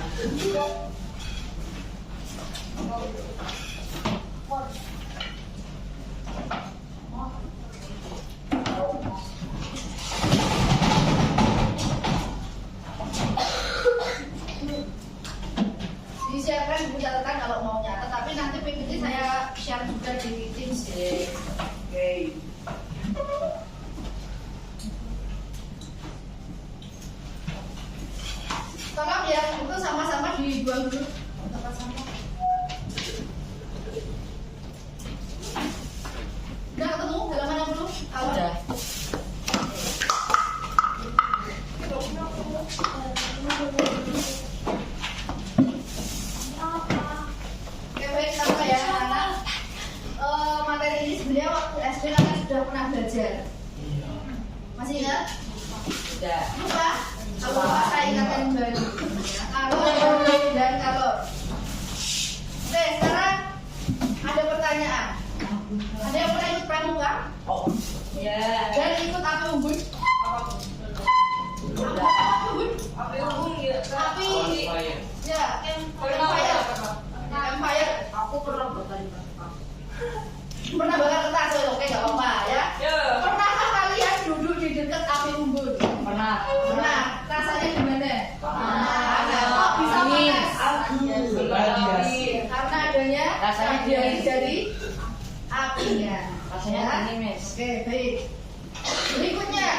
Disiapkan buku catatan kalau mau nyatet, tapi nanti PPT saya share juga di Teams ya. Oke. Tolong ya, itu sama-sama dibuang dulu tempat sampah. Udah ketemu halaman 60? Udah. Oke, baik, sama ya anak. Materi ini sebenarnya waktu SD kalian sudah pernah belajar. Masih ingat? Udah. Lupa? Kalau lupa saya ingatkan kembali. Kalor dan kalor. Oke, sekarang ada pertanyaan. Ada yang pernah ikut pramuka? Ya. Dan ikut api unggun? Api unggun? Api ya, campfire. Campfire. Aku pernah bakar Pernah bakar kertas? Oke, nggak apa-apa ya. Pernahkah kalian duduk di dekat api unggun? Pernah. Pernah. Rasanya gimana? Panas. Kok bisa panas? Panas. Karena adanya Rasanya radiasi dingin. dari apinya. Rasanya Ya. ini, Miss. Oke, baik. Berikutnya,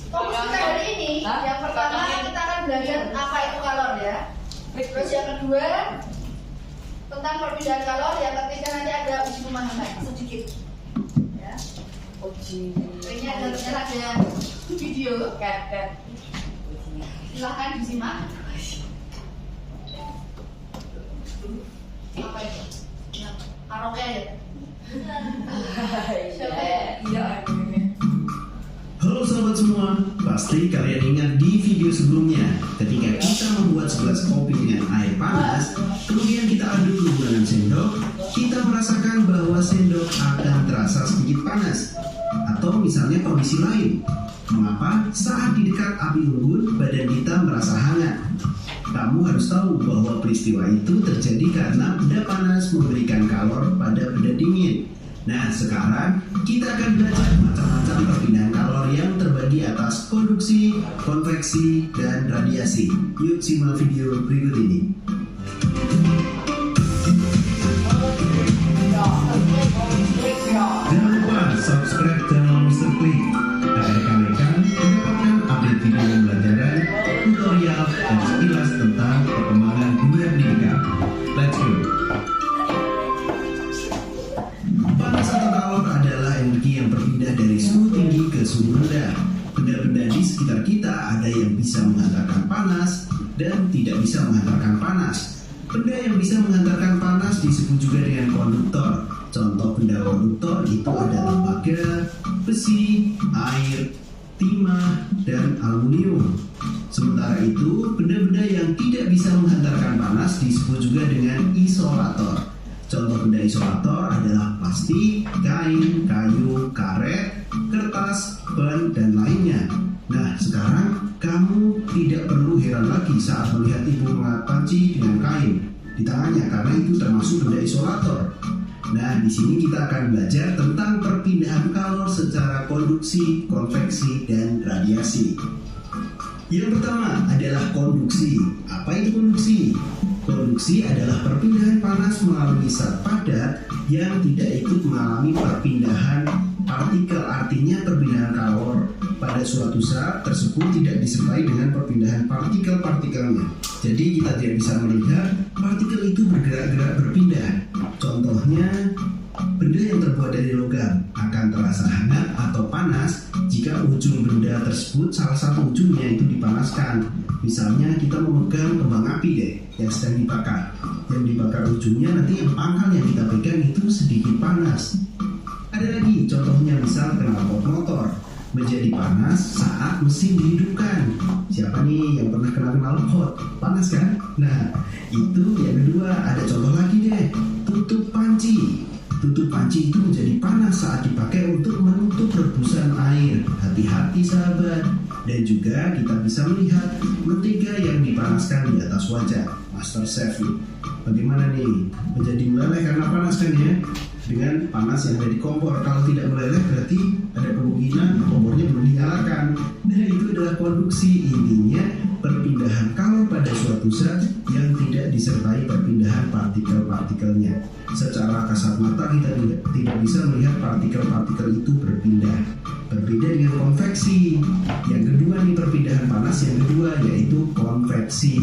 fokus kita hari ini, Hah? yang pertama kita akan belajar apa itu kalor ya. Terus yang kedua tentang perbedaan kalor, yang ketiga nanti ada uji pemahaman sedikit. Ya. Uji. Ini ada video, Ket. silahkan disimak. Apa itu? Karaoke ya? Siapa ya? Iya. Halo sahabat semua, pasti kalian ingat di video sebelumnya ketika kita membuat segelas kopi dengan air panas, kemudian kita aduk menggunakan sendok, kita merasakan bahwa sendok akan terasa sedikit panas. Atau misalnya kondisi lain, mengapa saat di dekat api unggun badan kita merasa hangat? Kamu harus tahu bahwa peristiwa itu terjadi karena benda panas memberikan kalor pada benda dingin. Nah, sekarang kita akan belajar macam-macam perpindahan kalor yang terbagi atas konduksi, konveksi, dan radiasi. Yuk simak video berikut ini. Jangan lupa subscribe channel Mr. Click agar kalian mendapatkan update video pembelajaran, tutorial, dan sekilas tentang perkembangan dunia pendidikan. Let's go! Panas atau kalor adalah energi yang berpindah dari suhu tinggi ke suhu rendah. Benda-benda di sekitar kita ada yang bisa menghantarkan panas dan tidak bisa menghantarkan panas. Benda yang bisa menghantarkan panas disebut juga dengan konduktor. Contoh benda konduktor itu ada tembaga, besi, air, timah, dan aluminium. Sementara itu, benda-benda yang tidak bisa menghantarkan panas disebut juga dengan isolator. Contoh benda isolator adalah plastik, kain, kayu, karet, kertas, ban, dan lainnya. Nah, sekarang kamu tidak perlu heran lagi saat melihat ibu mengangkat panci dengan kain di tangannya karena itu termasuk benda isolator. Nah, di sini kita akan belajar tentang perpindahan kalor secara konduksi, konveksi, dan radiasi. Yang pertama adalah konduksi. Apa itu konduksi? Konduksi adalah perpindahan panas melalui zat padat yang tidak ikut mengalami perpindahan partikel, artinya perpindahan kalor pada suatu zat tersebut tidak disertai dengan perpindahan partikel-partikelnya. Jadi kita tidak bisa melihat partikel itu bergerak-gerak berpindah. Contohnya, benda yang terbuat dari logam akan terasa hangat atau panas jika ujung benda tersebut salah satu ujungnya itu dipanaskan. Misalnya kita memegang kembang api deh yang sedang dibakar. Yang dibakar ujungnya nanti yang pangkal yang kita pegang itu sedikit panas. Ada lagi contohnya misal knalpot motor menjadi panas saat mesin dihidupkan. Siapa nih yang pernah kena knalpot? Panas kan? Nah, itu yang kedua. Ada contoh lagi deh, tutup panci. Tutup panci itu menjadi panas saat dipakai untuk menutup rebusan air. Hati-hati sahabat. Dan juga kita bisa melihat mentega yang dipanaskan di atas wajah. Master Chef nih. Bagaimana nih? Menjadi meleleh karena panas kan ya? Dengan panas yang ada di kompor. Kalau tidak meleleh berarti ada kemungkinan kompornya belum dinyalakan. Nah, itu adalah konduksi. Intinya perpindahan kalor pada suatu zat yang tidak disertai perpindahan partikel-partikelnya. Secara kasat mata kita tidak bisa melihat partikel-partikel itu berpindah. Berbeda dengan konveksi. Yang kedua nih perpindahan panas yang kedua yaitu konveksi.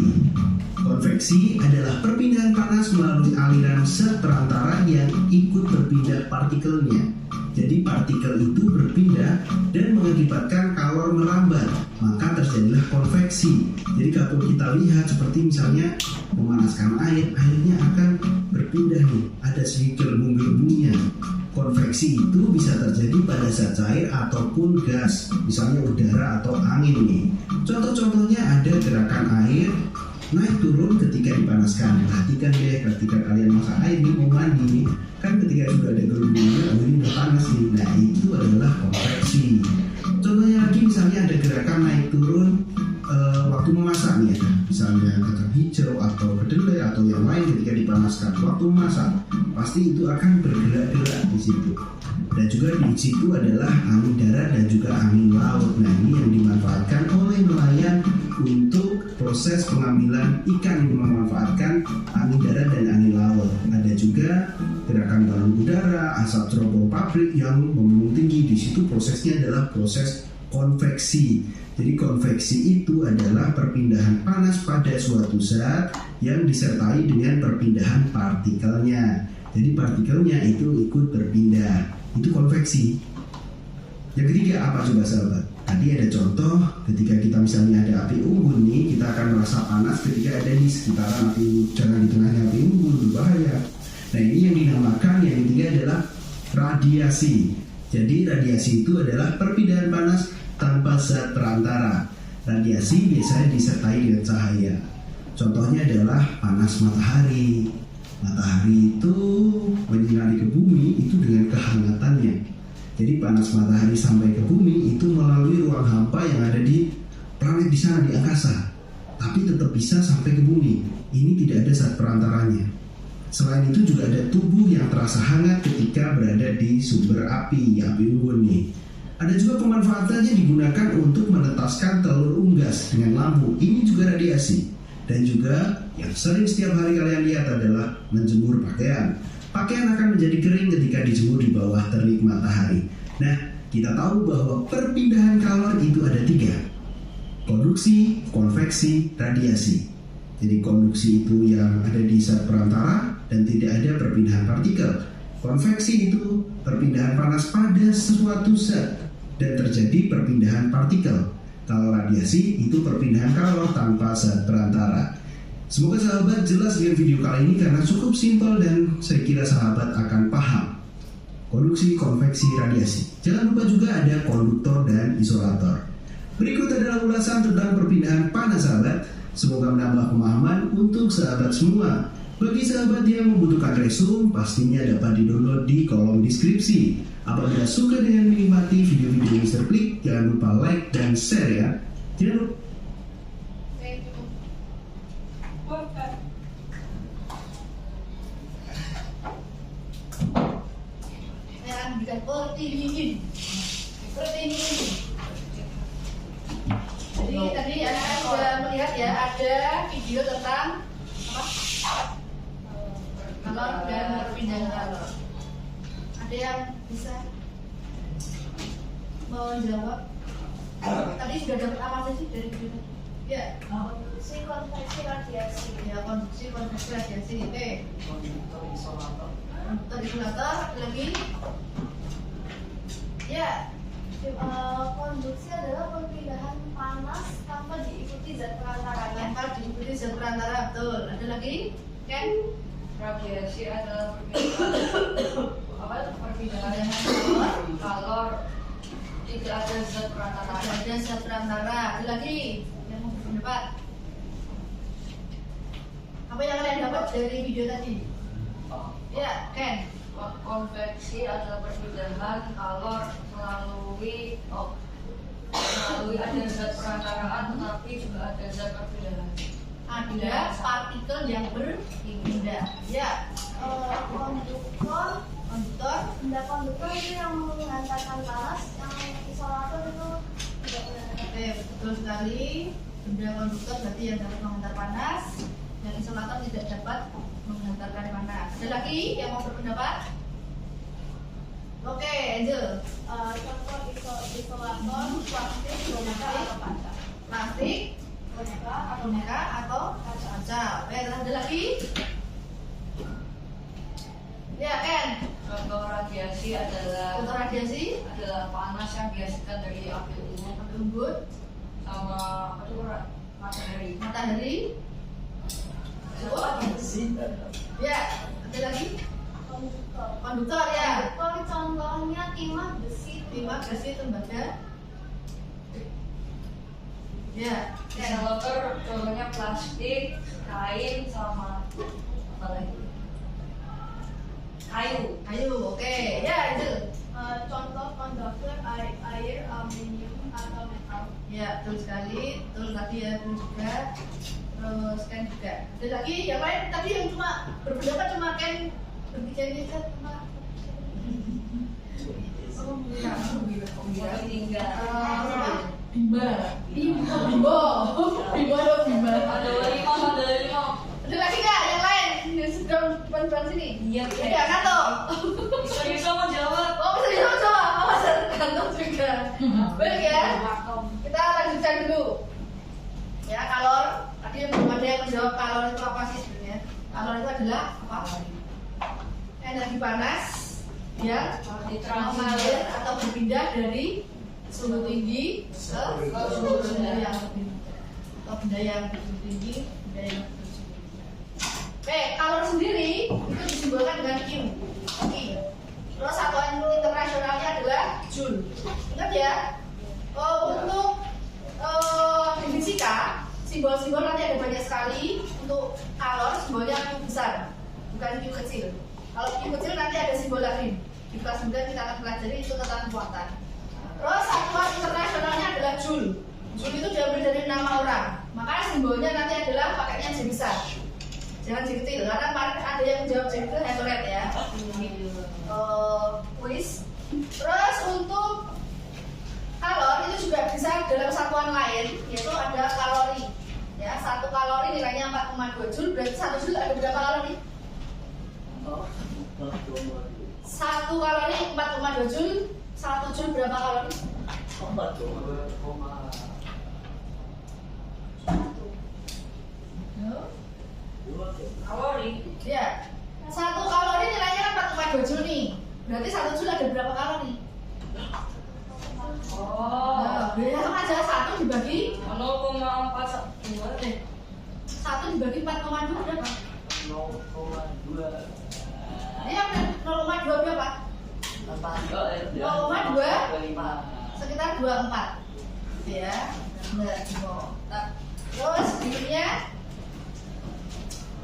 Konveksi adalah perpindahan panas melalui aliran zat perantara yang ikut berpindah partikelnya. Jadi partikel itu berpindah dan mengakibatkan kalor merambat, maka terjadilah konveksi. Jadi kalau kita lihat seperti misalnya memanaskan air, airnya akan berpindah nih, ada sedikit gelembung-gelembungnya. Konveksi itu bisa terjadi pada zat cair ataupun gas, misalnya udara atau angin nih. Contoh-contohnya ada gerakan air naik turun ketika dipanaskan. Perhatikan deh, ketika kalian masak air nih, mau mandi nih, kan ketika sudah ada gelembungnya, airnya udah panas nih. Nah, itu adalah konveksi. Contohnya lagi misalnya ada gerakan naik turun waktu memasak nih, misalnya kacang hijau atau kedelai atau yang lain ketika dipanaskan waktu memasak, pasti itu akan bergerak-gerak di situ. Dan juga di situ adalah angin darat dan juga angin laut. Nah, ini yang dimanfaatkan oleh nelayan untuk proses pengambilan ikan yang memanfaatkan angin darat dan angin laut. Ada juga gerakan balon udara, asap cerobong pabrik yang membumbung tinggi. Di situ prosesnya adalah proses konveksi. Jadi konveksi itu adalah perpindahan panas pada suatu zat yang disertai dengan perpindahan partikelnya. Jadi partikelnya itu ikut berpindah. Itu konveksi. Yang ketiga apa coba sahabat? Tadi ada contoh ketika kita misalnya ada api unggun nih, kita akan merasa panas ketika ada di sekitaran api unggun. Jangan di tengahnya api unggun, berbahaya. Nah, ini yang dinamakan yang ketiga adalah radiasi. Jadi radiasi itu adalah perpindahan panas tanpa zat perantara. Radiasi biasanya disertai dengan cahaya. Contohnya adalah panas matahari. Matahari itu menyinari ke bumi itu dengan kehangatannya. Jadi panas matahari sampai ke bumi itu melalui ruang hampa yang ada di planet di sana di angkasa, tapi tetap bisa sampai ke bumi. Ini tidak ada zat perantaranya. Selain itu juga ada tubuh yang terasa hangat ketika berada di sumber api unggun nih. Ada juga pemanfaatannya digunakan untuk menetaskan telur unggas dengan lampu. Ini juga radiasi. Dan juga yang sering setiap hari kalian lihat adalah menjemur pakaian. Pakaian akan menjadi kering ketika dijemur di bawah terik matahari. Nah, kita tahu bahwa perpindahan kalor itu ada 3. Konduksi, konveksi, radiasi. Jadi konduksi itu yang ada di zat perantara dan tidak ada perpindahan partikel. Konveksi itu perpindahan panas pada suatu zat dan terjadi perpindahan partikel. Kalau radiasi itu perpindahan kalor tanpa zat perantara. Semoga sahabat jelas dengan video kali ini karena cukup simpel dan saya kira sahabat akan paham. Konduksi, konveksi, radiasi. Jangan lupa juga ada konduktor dan isolator. Berikut adalah ulasan tentang perpindahan panas sahabat. Semoga menambah pemahaman untuk sahabat semua. Bagi sahabat yang membutuhkan resume, pastinya dapat di-download di kolom deskripsi. Apabila suka dengan menikmati video-video Mr. Klik, jangan lupa like dan share ya. Jangan lupa. Saya akan bikin protein. Jadi tadi anak sudah melihat ya, ada video tentang apa? Kalor dan perpindahan kalor. Ada yang bisa menjawab? Tadi sudah dapat apa sih dari video? Ya, Konduksi, konveksi, radiasi. ya konduksi, konveksi, radiasi. Oke. Konduktor, isolator. Konduktor, isolator, lagi. Ya, Konduksi adalah perpindahan panas tanpa diikuti zat perantaranya. tanpa diikuti zat perantara, betul. Ada lagi? Ken? Radiasi adalah perpindahan kalor tidak ada zat perantara. Ada zat perantara. Ada lagi yang mau berpendapat? Apa yang kalian dapat dari video tadi? Ya, Ken. Konveksi adalah perpindahan kalor melalui ada zat perantaraan tetapi juga ada zat perpindahan. Ada partikel yang berpindah. Ya, Konduktor, konduktor. benda konduktor itu yang mengantarkan panas, yang isolator itu tidak benar. Oke, betul sekali. Benda konduktor berarti yang dapat menghantar panas, yang isolator tidak dapat menghantarkan panas. Ada lagi yang mau berpendapat? Oke, Angel. Contoh isolator, plastik, boneka atau kaca. Plastik, boneka atau kaca. Oke, terus ada lagi? Ya, Ken. Contoh radiasi adalah Contoh radiasi, panas yang dihasilkan dari api unggun api unggun, sama matahari. matahari. Ya, ada lagi? Konduktor. Konduktor ya. Konduktor contohnya timah, besi, Timah, besi, tembaga. Ya, Ken. Isolator contohnya plastik, kain, sama apa lagi? Kayu. Ayo, oke. Ya, itu. Contoh konduktor air, aluminium atau metal. Ya, betul sekali. Betul tadi ya, betul juga. Terus Ken juga. Ada lagi yang lain? Tadi yang cuma berpendapat cuma Ken berbicara cuma. Oh, enggak. Boleh tinggal. Bimba. Bimbo. Bimbo atau Bimba? Ada lima. Ada lagi nggak yang lain? Yang sedang depan sini. Iya. Ya, Kanto. Bisa mau jawab. Oh, bisa dijawab coba. Oh, Kanto juga. Baik ya. Kita lanjutkan dulu. Ya, kalor. Tadi belum ada yang menjawab kalor itu apa sih sebenarnya? Kalor itu adalah apa? Energi panas yang mengalir atau berpindah dari suhu tinggi ke suhu rendah yang lebih atau benda yang bersuhu tinggi, benda yang bersuhu rendah. Oke, kalor sendiri itu disimbolkan dengan Q. Oke. Terus satuan internasionalnya adalah Joule. Ingat ya? Untuk di fisika, simbol-simbol nanti ada banyak sekali. Untuk kalor simbolnya Q besar, bukan Q kecil. Kalau Q kecil nanti ada simbol lain. Di kelas 9 kita akan pelajari itu tentang kekuatan. Terus satuan internasionalnya adalah Joule. Joule itu diambil dari nama orang. Maka simbolnya nanti adalah pakainya J besar. Jangan J kecil, karena kemarin ada yang menjawab J kecil, head ya. Quiz. Terus untuk kalor itu juga bisa dalam satuan lain, yaitu ada kalori. Ya, 1 kalori nilainya 4,2 Joule. Berarti 1 Joule ada berapa kalori? 1 kalori 4,2 Joule. 1 Joule berapa kalori? 1. Kalori. Ya. 1 kalori nilainya kan 4,2 Joule nih. Berarti 1 Joule ada berapa kalori? Nah, hitung aja 1 dibagi 0,42. 1 dibagi 4,2 berapa? 0,2. Ini yang 0,2 berapa? 0,2 sekitar 24. Ya. Benar. Nah, terus berikutnya.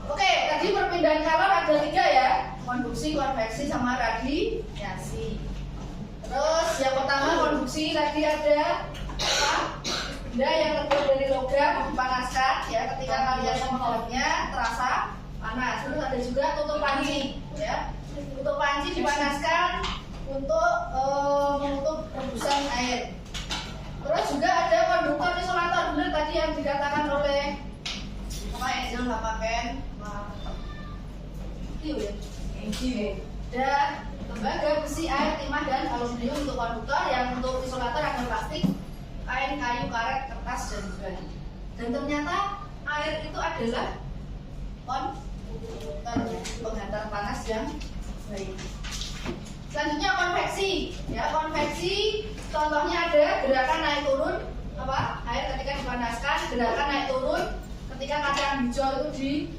Oke, tadi perpindahan kalor ada 3 ya. Konduksi, konveksi, sama radiasi. Terus yang pertama konduksi tadi ada apa? Benda yang terbuat dari logam dipanaskan ya, ketika kalian menghadapnya terasa panas. Terus ada juga tutup panci ya. Tutup panci dipanaskan untuk menutup rebusan air. Terus juga ada konduktor isolator, benar tadi yang dikatakan oleh Angel sama Ken. Dan tembaga, besi, air, timah, dan aluminium untuk konduktor. Yang untuk isolator ada plastik, kain, kayu, karet, kertas, dan sebagainya. Dan ternyata air itu adalah penghantar panas yang baik. Selanjutnya konveksi. Ya, konveksi contohnya ada gerakan naik turun apa? Air ketika dipanaskan, gerakan naik turun ketika kacang hijau itu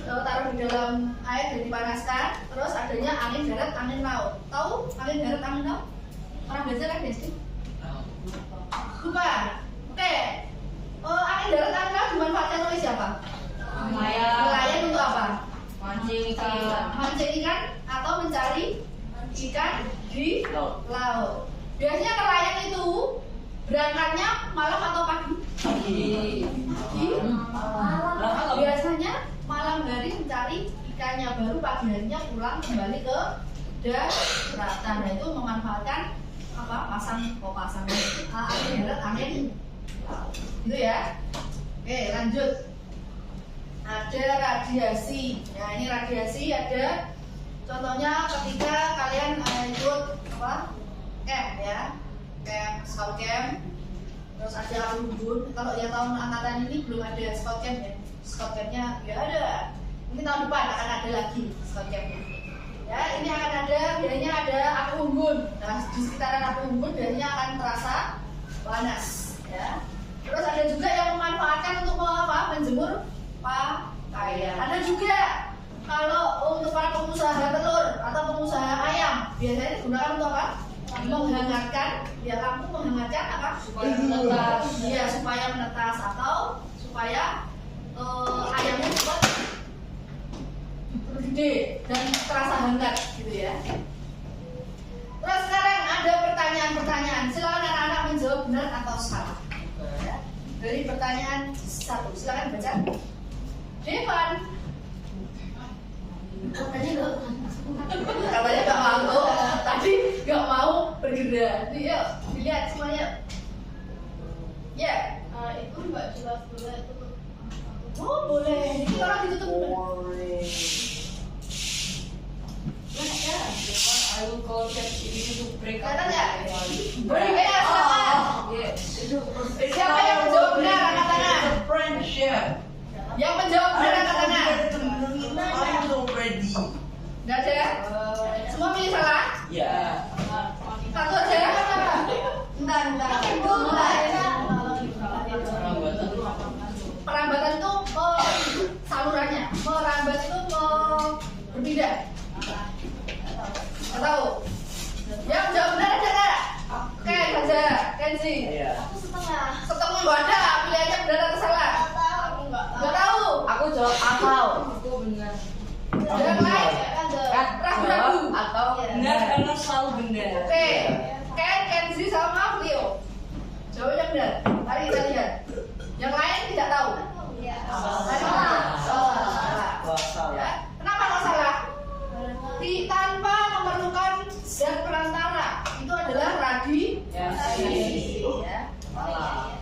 taruh di dalam air dan dipanaskan. Terus adanya angin darat, angin laut. Tahu angin darat, angin laut? Orang belajar kan SD? Bukan. Oke. Angin darat, angin laut dimanfaatkan oleh siapa? Nelayan untuk apa? Mancing ikan. Mancing ikan atau mencari ikan di laut. Biasanya nelayan itu berangkatnya malam atau pagi? Pagi. Biasanya malam hari mencari ikannya, baru pagi harinya pulang kembali ke daratan. Nah, itu memanfaatkan apa? Pasang angin darat, angin laut. Gitu ya. Oke, lanjut. Ada radiasi. Nah, ini radiasi ada contohnya ketika kalian ikut apa? Camp ya. Camp, scout camp. Terus ada api unggun. Kalau yang tahun angkatan ini belum ada scout camp ya. Scout campnya ya ada. Mungkin tahun depan akan ada lagi scout campnya. Ya, ini akan ada, biasanya ada api unggun. Nah, di sekitaran api unggun biasanya akan terasa panas ya. Terus ada juga yang memanfaatkan untuk apa? Menjemur pakaian. Ada juga kalau untuk para pengusaha telur atau pengusaha ayam biasanya digunakan untuk apa? Menghangatkan, ya lampu menghangatkan apa? Supaya menetas. Iya, supaya menetas atau supaya ayamnya cepat gede dan terasa hangat gitu ya. Terus sekarang ada pertanyaan-pertanyaan. Silakan anak-anak menjawab benar atau salah. Dari pertanyaan 1, silakan baca. Devan. Katanya nggak mau. Tadi nggak mau bergerak. Yuk, dilihat semuanya. Ya, Itu nggak jelas boleh itu. oh boleh. Ini orang ditutup. Boleh. Ya. I will call that ini to break up. Kelihatan nggak? Break Ya, silakan. Yes. Siapa yang menjawab benar angkat tangan? Friendship. Yang menjawab benar angkat tangan. I'm so ready. Nggak ada? Semua pilih salah? Ya. Satu aja? Bentar. Perambatan itu salurannya. Merambat itu berpindah. Nggak tahu. Yang jawab benar ada nggak? Oke, saja. Kenzi. Iya. Aku setengah. Setengah nggak ada. Pilih aja benar atau salah. Aku nggak tahu. Nggak tahu. Aku jawab akal. Aku benar. Yang lain ragu-ragu. Atau benar karena selalu benar. Oke. Ken, Kenzi sama Leo. Jawabnya benar. Mari kita lihat. Yang lain tidak tahu. Iya. Salah. Wah, salah. Ya. Kenapa kok salah? Tanpa memerlukan zat perantara. Itu adalah radiasi. Ya. Salah.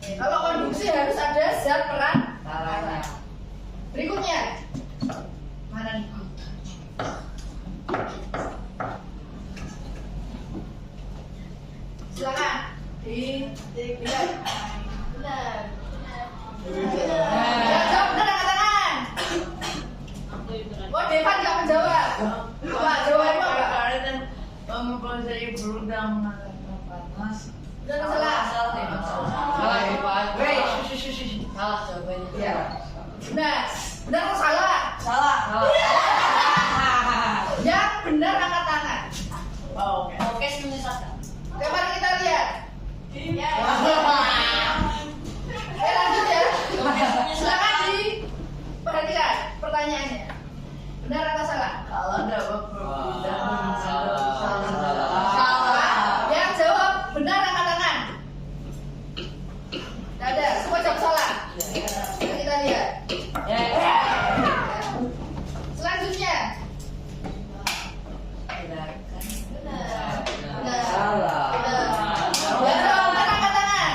Kalau konduksi harus ada zat perantara. Caranya. Berikutnya. Mana nih? Silakan. Dilihat. Benar. Yang jawab benar angkat tangan. Oh, Devan nggak menjawab. Apa jawabannya apa? Karena mempelajari berundang mengatakan panas. Benar atau salah? Salah, Devan. Wait, salah jawabannya. Iya. Benar atau salah? Salah. Yang benar angkat tangan. Oh, oke, menyesatkan. Oke, mari kita lihat. Lanjut ya. Silakan diperhatikan pertanyaannya. Benar atau salah? Kalau dapat perbedaan salah. Yang jawab benar angkat tangan. Tidak ada, semua jawab salah. Mari kita lihat. Selanjutnya. Benar. Salah. Yang jawab benar angkat tangan.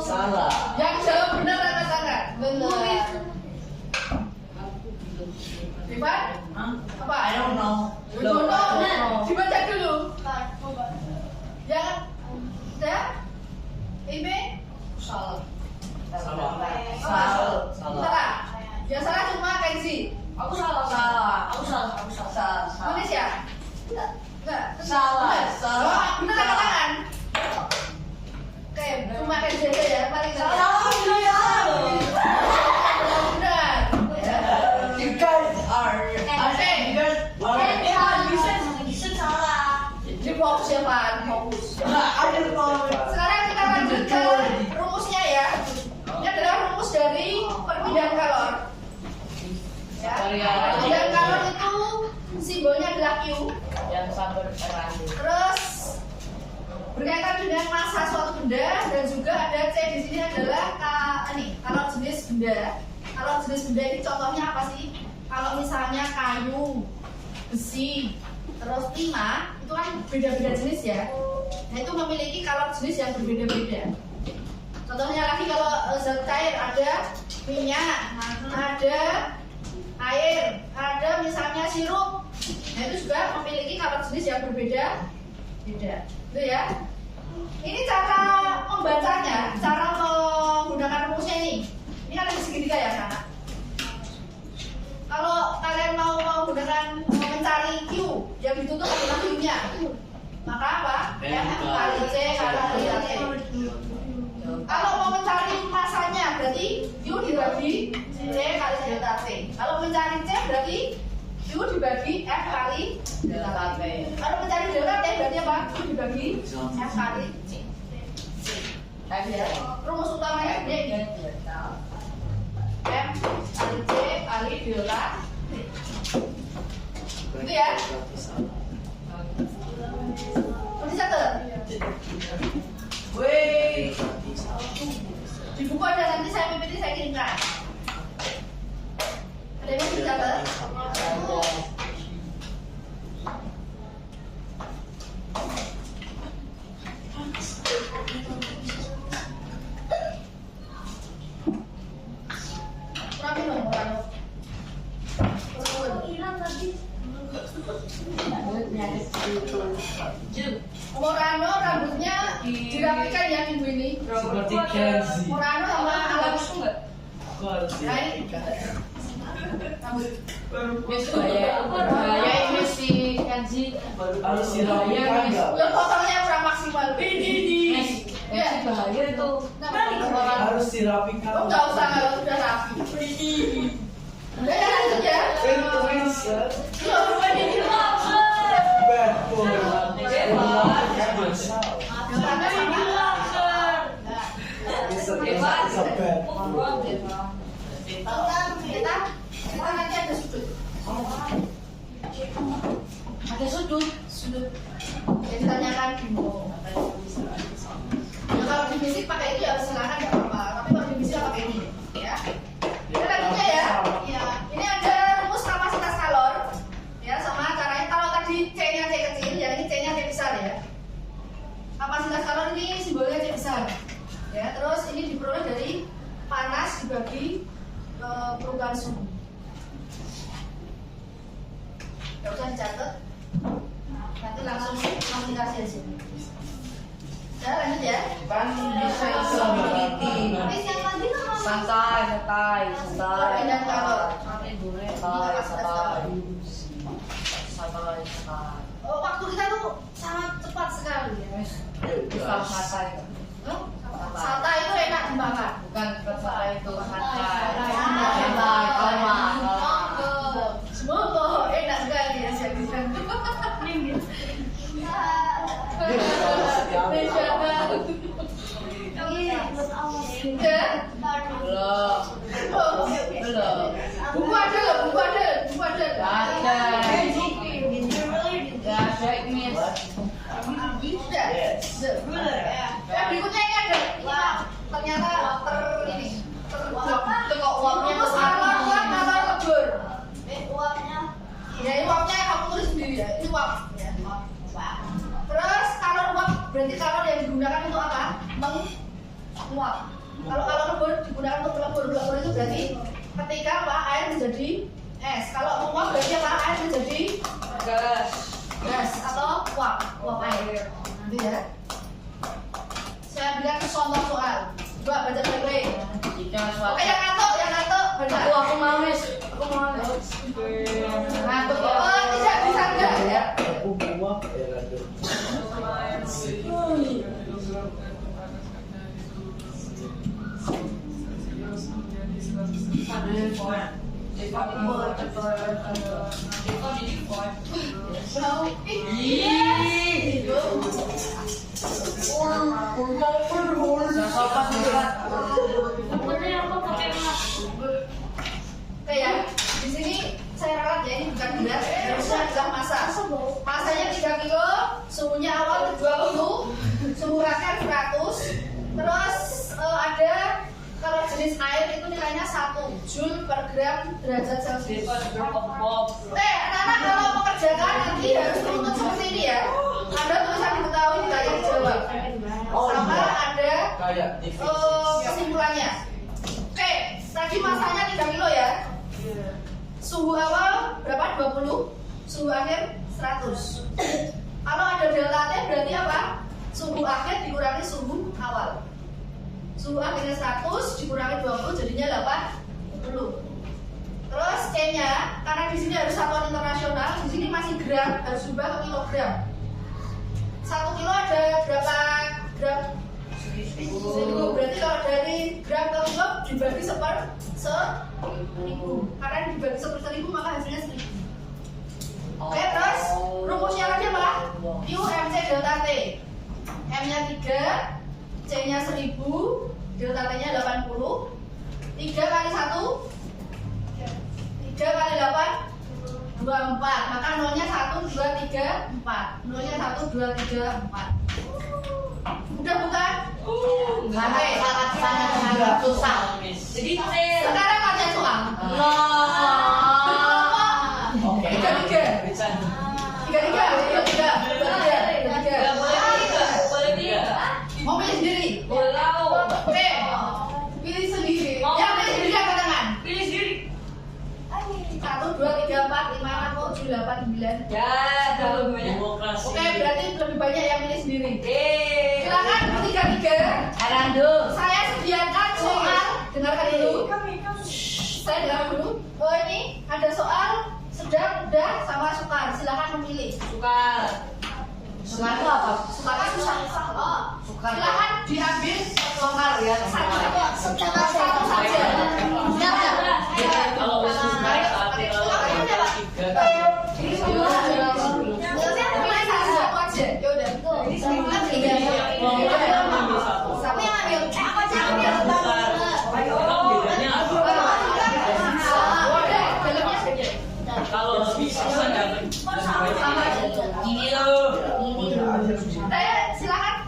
Salah. Yang jawab benar angkat tangan. Benar. Devan? Hah? Apa? I don't know. Dibacakan Yang udah ini Salah. salah. Salah. Yang salah cuma Kenzi. Aku salah. Tulis ya? Enggak. Salah. Oh, bener angkat tangan. Oke, cuma Kenzi aja ya. Paling Salah ya. Bener. Ya. You guys are. Oke. Bisa salah. Di fokus ya, Pak. Fokus. Ada Sekarang kita lanjut ke rumusnya ya. Ini adalah rumus dari perpindahan kalor. Ya. Perpindahan kalor itu simbolnya adalah Q. yang sabar erasi. Terus berkaitan dengan massa suatu benda dan juga ada C di sini adalah kalau jenis benda. Kalau jenis benda ini contohnya apa sih? Kalau misalnya kayu, besi, terus timah itu kan beda-beda jenis ya. Nah itu memiliki kalor jenis yang berbeda-beda. Contohnya lagi kalau zat cair ada minyak, ada air, ada misalnya sirup. Nah itu juga memiliki kalor jenis yang berbeda-beda. Itu ya. Ini cara membacanya, cara menggunakan rumusnya ini. Ini ada di segitiga ya anak. Kalau kalian mau mencari Q yang ditutup adalah Q-nya, maka apa? M kali C kali T. Kalau mau mencari masanya berarti Q dibagi C kali delta T. Kalau mencari C berarti Q dibagi F kali delta T. Kalau mencari delta T berarti apa? Q dibagi F kali C. Rumus utamanya ini M kali C kali delta T. Itu ya. Udah satu. Wait. Di buku ada nanti saya PPT saya kirimkan. Ada yang mau dicatat? Kurang minum orang. Hilang tadi. Morano rambutnya dirapikan ya minggu ini. Seperti Kenzi. Morano sama alam itu enggak? Aku harus Rambut. Bahaya ini si Kenzi. Harus dirapikan enggak? Lo potongnya kurang maksimal. Ya. Bahaya itu. Harus dirapikan. Oh, enggak usah kalau sudah rapi. Udah ya lanjut ya. Bad boy. Kita nanti ada sudut. Ada sudut. Jadi tanyakan bingung. Ya, kalau di fisik pakai itu ya silakan nggak apa-apa. Tapi kalau di fisik pakai ini, ya. Kita lanjutnya ya. Ya. Ini ada rumus kapasitas kalor. Ya, sama caranya. Kalau tadi C-nya C kecil, ya ini C-nya C besar ya. Kapasitas kalor ini simbolnya C besar. Ya, terus ini diperoleh dari panas dibagi perubahan suhu. Gak usah dicatat. Nanti langsung dikasih aja. Ya, lanjut ya. Kan bisa meneliti. Habis yang tadi nama Santai. Perbedaan kalor. Santai. Oh, waktu kita tuh sangat cepat sekali ya. Bisa santai. Sata itu enak dimakan. Bukan santai itu santai. Semoga enak sekali ya jadinya. ini buat awas. Ya. Belum. Buku ada loh, buku ada. Ada ini. Sudah. Ya, berikutnya ini ada. Wah, ternyata kok uapnya itu sama uap atau lebur. Uapnya. Ya, ini uapnya kamu tulis sendiri ya. Ini uap. Ya, uap. Terus kalor uap berarti kalor yang digunakan untuk apa? Menguap. Kalau lebur digunakan untuk melebur. Melebur itu berarti ketika apa? Air menjadi es. Kalau menguap berarti apa? Air menjadi Gas. gas atau uap air. Nanti ya. Oke, yang ngantuk. Benar. Aku mau Miss. Ngantuk. Oh, tidak bisa enggak ya? Oke ya, di sini saya ralat ya, ini bukan berat, harusnya adalah masa. Masanya 3 kilo, suhunya awal 20, suhu akhir 100. Terus ada kalau jenis air itu nilainya 1 Joule per gram derajat Celcius. Oke, anak-anak kalau mengerjakan nanti harus menuntut seperti ini ya. Ada tulisan diketahui, ditanya dijawab. Sama ada kesimpulannya. Oke, tadi masanya 3 kilo ya. Suhu awal berapa? 20. Suhu akhir 100. Kalau ada delta T berarti apa? Suhu akhir dikurangi suhu awal. Suhu akhirnya 100 dikurangi 20 jadinya 80. Terus C-nya, karena di sini harus satuan internasional, di sini masih gram, harus ubah ke kilogram. 1 kilo ada berapa gram? 1000. Berarti kalau dari gram ke kilo dibagi 1000. Karena dibagi 1000 maka hasilnya 1000. Oke, terus rumusnya lagi apa? Q MC delta T. M-nya 3, C-nya 1000, delta T-nya 80. 3 kali 1 3 kali 8 24. Maka nolnya 1, 2, 3, 4. Nolnya 1, 2, 3, 4. Udah bukan? Sangat susah. Jadi Sekarang latihan soal. Oke. 3. Mau pilih sendiri? Oke. Pilih sendiri. Yang pilih sendiri angkat tangan. 1, 2, 3, 4, 5, 6, 7, 8, 9. Demokrasi. Oke, berarti lebih banyak yang pilih sendiri. Silakan bertiga-tiga. Saya sediakan soal. Dengarkan dulu. Saya dengar dulu. Oh, ini ada soal sedang, mudah, sama sukar. Silakan memilih. Sukar itu apa? Sukar itu susah. Oh, silakan diambil Sukar ya. satu saja. Kalau sukar arti kalau ada 3. Pilih satu aja. Ya udah. Siapa yang ambil? Aku aja ambil. Bedanya apa? Kalau lebih susah dapat ini loh. Silakan.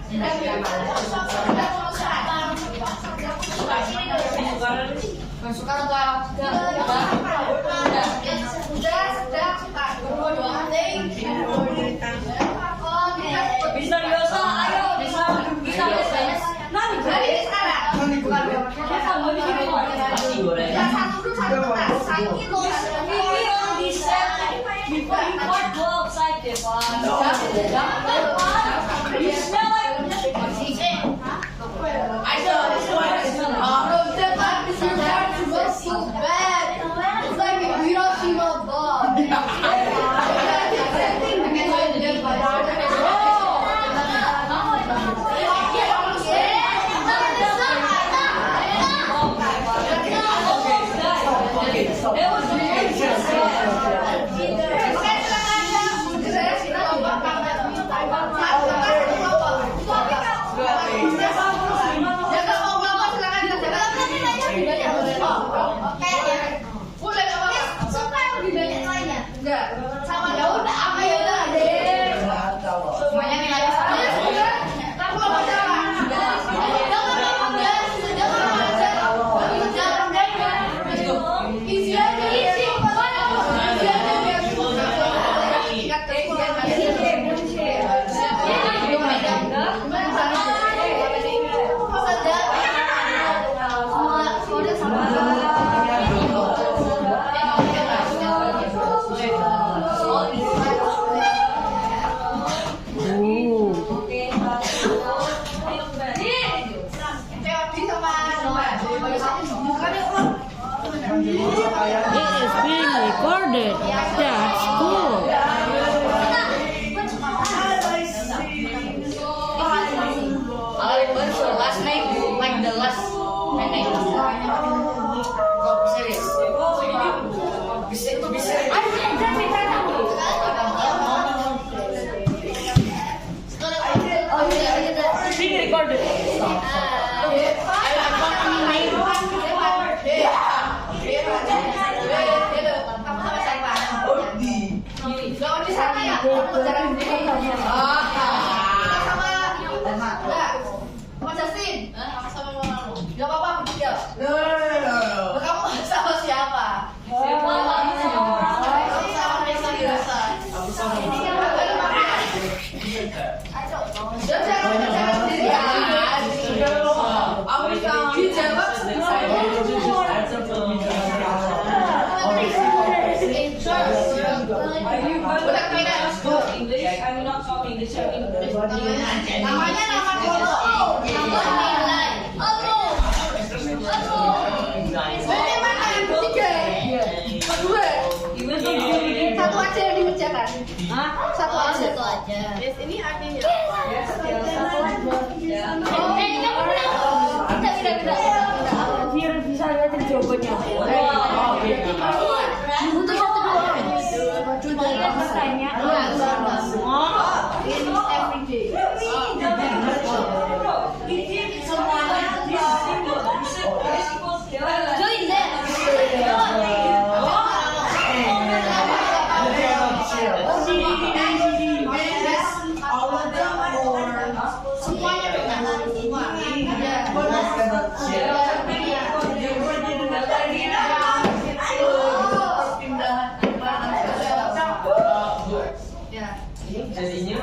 Sukar atau Sudah, suka. Dua-dua penting. bisa biasa, ayo bisa. Dari sekarang. Nasi goreng. Ya, satu dulu, satu kertas. 1 kilo. is being recorded. That's cool. Last name, like the last name. Serious. Being recorded. Gak apa-apa, bertiga. Kamu sama siapa? Namanya nama foto. Ini mana yang ketiga? Kedua. Satu aja yang dikerjakan. Satu aja. Yes, ini artinya. Biar bisa lihat jawabannya. Untuk satu dua. Join Jadinya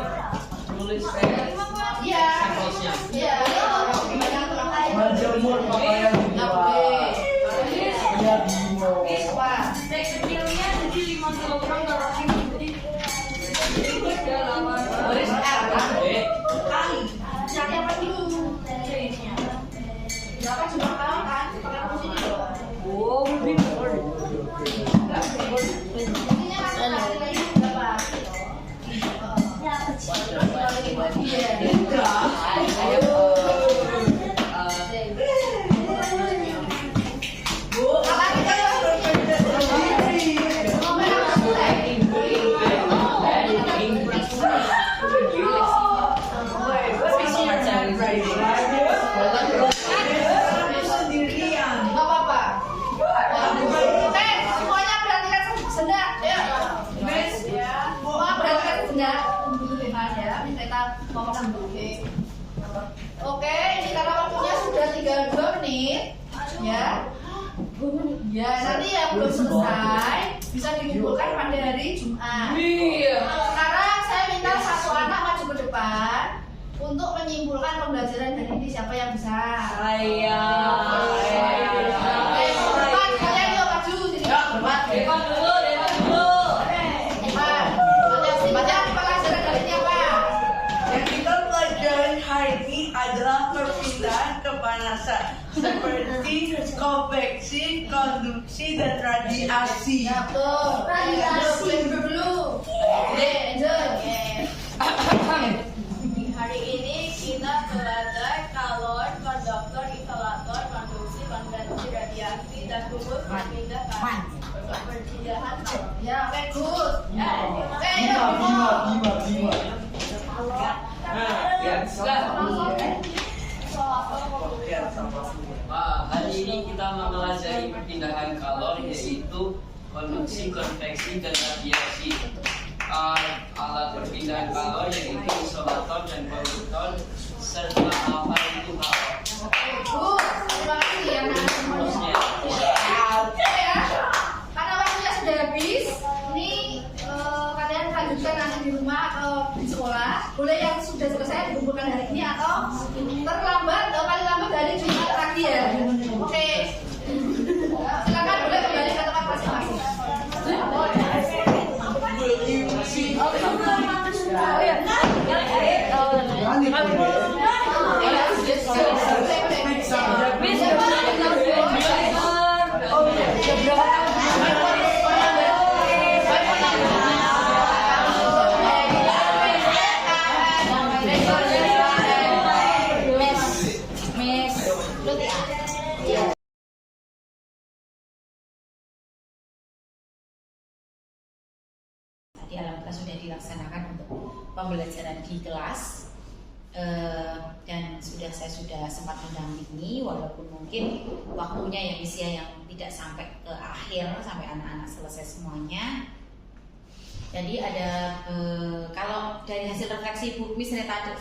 nulis sampelsnya. Menjemur pakaian di luar. Ya Bimo. Kecilnya jadi 5 kilogram taruhin jadi Oke, ini karena waktunya sudah 32 menit, ya. Ya, nanti yang belum selesai bisa dikumpulkan pada hari Jumat. Sekarang saya minta satu anak maju ke depan untuk menyimpulkan pembelajaran hari ini. Siapa yang bisa? saya. Oke, depan kalian yuk maju sini. Depan dulu. Depan. Baca pelajaran hari ini apa? Yang kita pelajarin hari ini adalah perpindahan kepanasan seperti konveksi, konduksi, dan radiasi. Ya, betul. Radiasi dulu. Oke, lanjut. Hari ini kita belajar kalor, konduktor, isolator, konduksi, konvensi, radiasi, dan rumus perpindahan. Perpindahan kalor. Ya, oke, good. Oke, Bima. Hari ini kita mempelajari perpindahan kalor, yaitu konduksi, konveksi, dan radiasi. Alat perpindahan kalor yaitu isolator dan konduktor, serta apa itu kalor. good. Terima kasih ya, Rumusnya. Oke ya. Karena waktunya sudah habis, ini kalian lanjutkan nanti di rumah atau di sekolah. Boleh yang sudah selesai dikumpulkan hari ini atau terlambat atau paling lambat dari Jumat pagi ya. Oke. Silakan boleh kembali ke tempat masing-masing. Berapa sudah dilaksanakan untuk pembelajaran di kelas. Dan saya sudah sempat mendampingi, walaupun mungkin waktunya yang yang tidak sampai ke akhir, sampai anak-anak selesai semuanya. Jadi ada kalau dari hasil refleksi Bu Miss Reta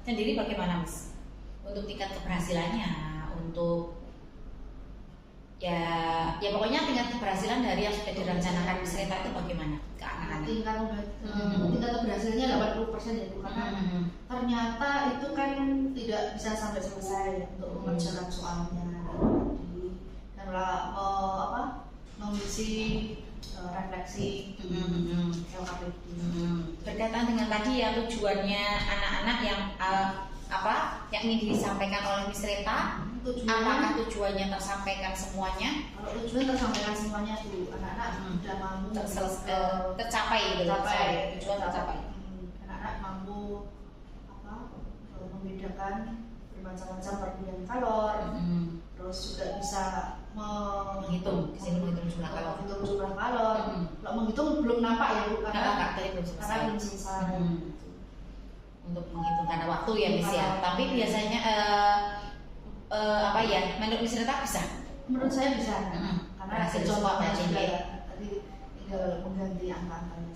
sendiri bagaimana Miss? Untuk tingkat keberhasilannya, untuk ya pokoknya tingkat keberhasilan dari yang sudah direncanakan Miss Reta itu bagaimana ke anak-anak? Tingkat keberhasilannya 80% ya Bu, karena ternyata itu kan tidak bisa sampai selesai untuk mengerjakan soalnya. Karena mengisi refleksi LKPD. Berkaitan dengan tadi ya tujuannya anak-anak yang yang ingin disampaikan oleh Miss Reta, apakah tujuannya tersampaikan semuanya? Kalau tujuan tersampaikan semuanya tuh anak-anak sudah mampu tercapai, tujuan tercapai. Anak-anak mampu membedakan bermacam-macam perbedaan kalor, terus juga bisa menghitung jumlah kalor. Kalau menghitung belum nampak ya Bu, karena belum selesai. Untuk menghitung karena waktu ya Miss ya. Tapi biasanya menurut Miss Reta bisa? Menurut saya bisa, karena hasil contohnya juga juga tadi tinggal mengganti angka-angkanya.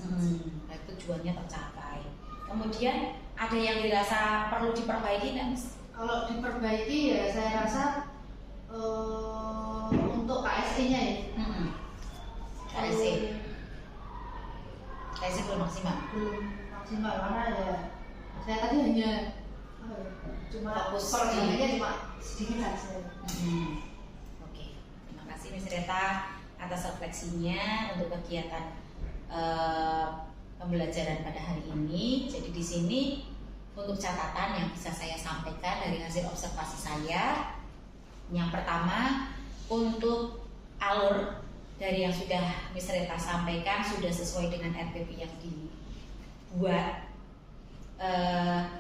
Tujuannya tercapai. Kemudian ada yang dirasa perlu diperbaiki nggak Miss? Kalau diperbaiki ya saya rasa untuk KSE-nya ya. KSE belum maksimal. Karena ya saya tadi hanya cuma perbedaannya cuma sedikit saja. Oke, terima kasih Miss Reta atas refleksinya untuk kegiatan pembelajaran pada hari ini. Jadi di sini untuk catatan yang bisa saya sampaikan dari hasil observasi saya, yang pertama untuk alur dari yang sudah Miss Reta sampaikan sudah sesuai dengan RPP yang dibuat.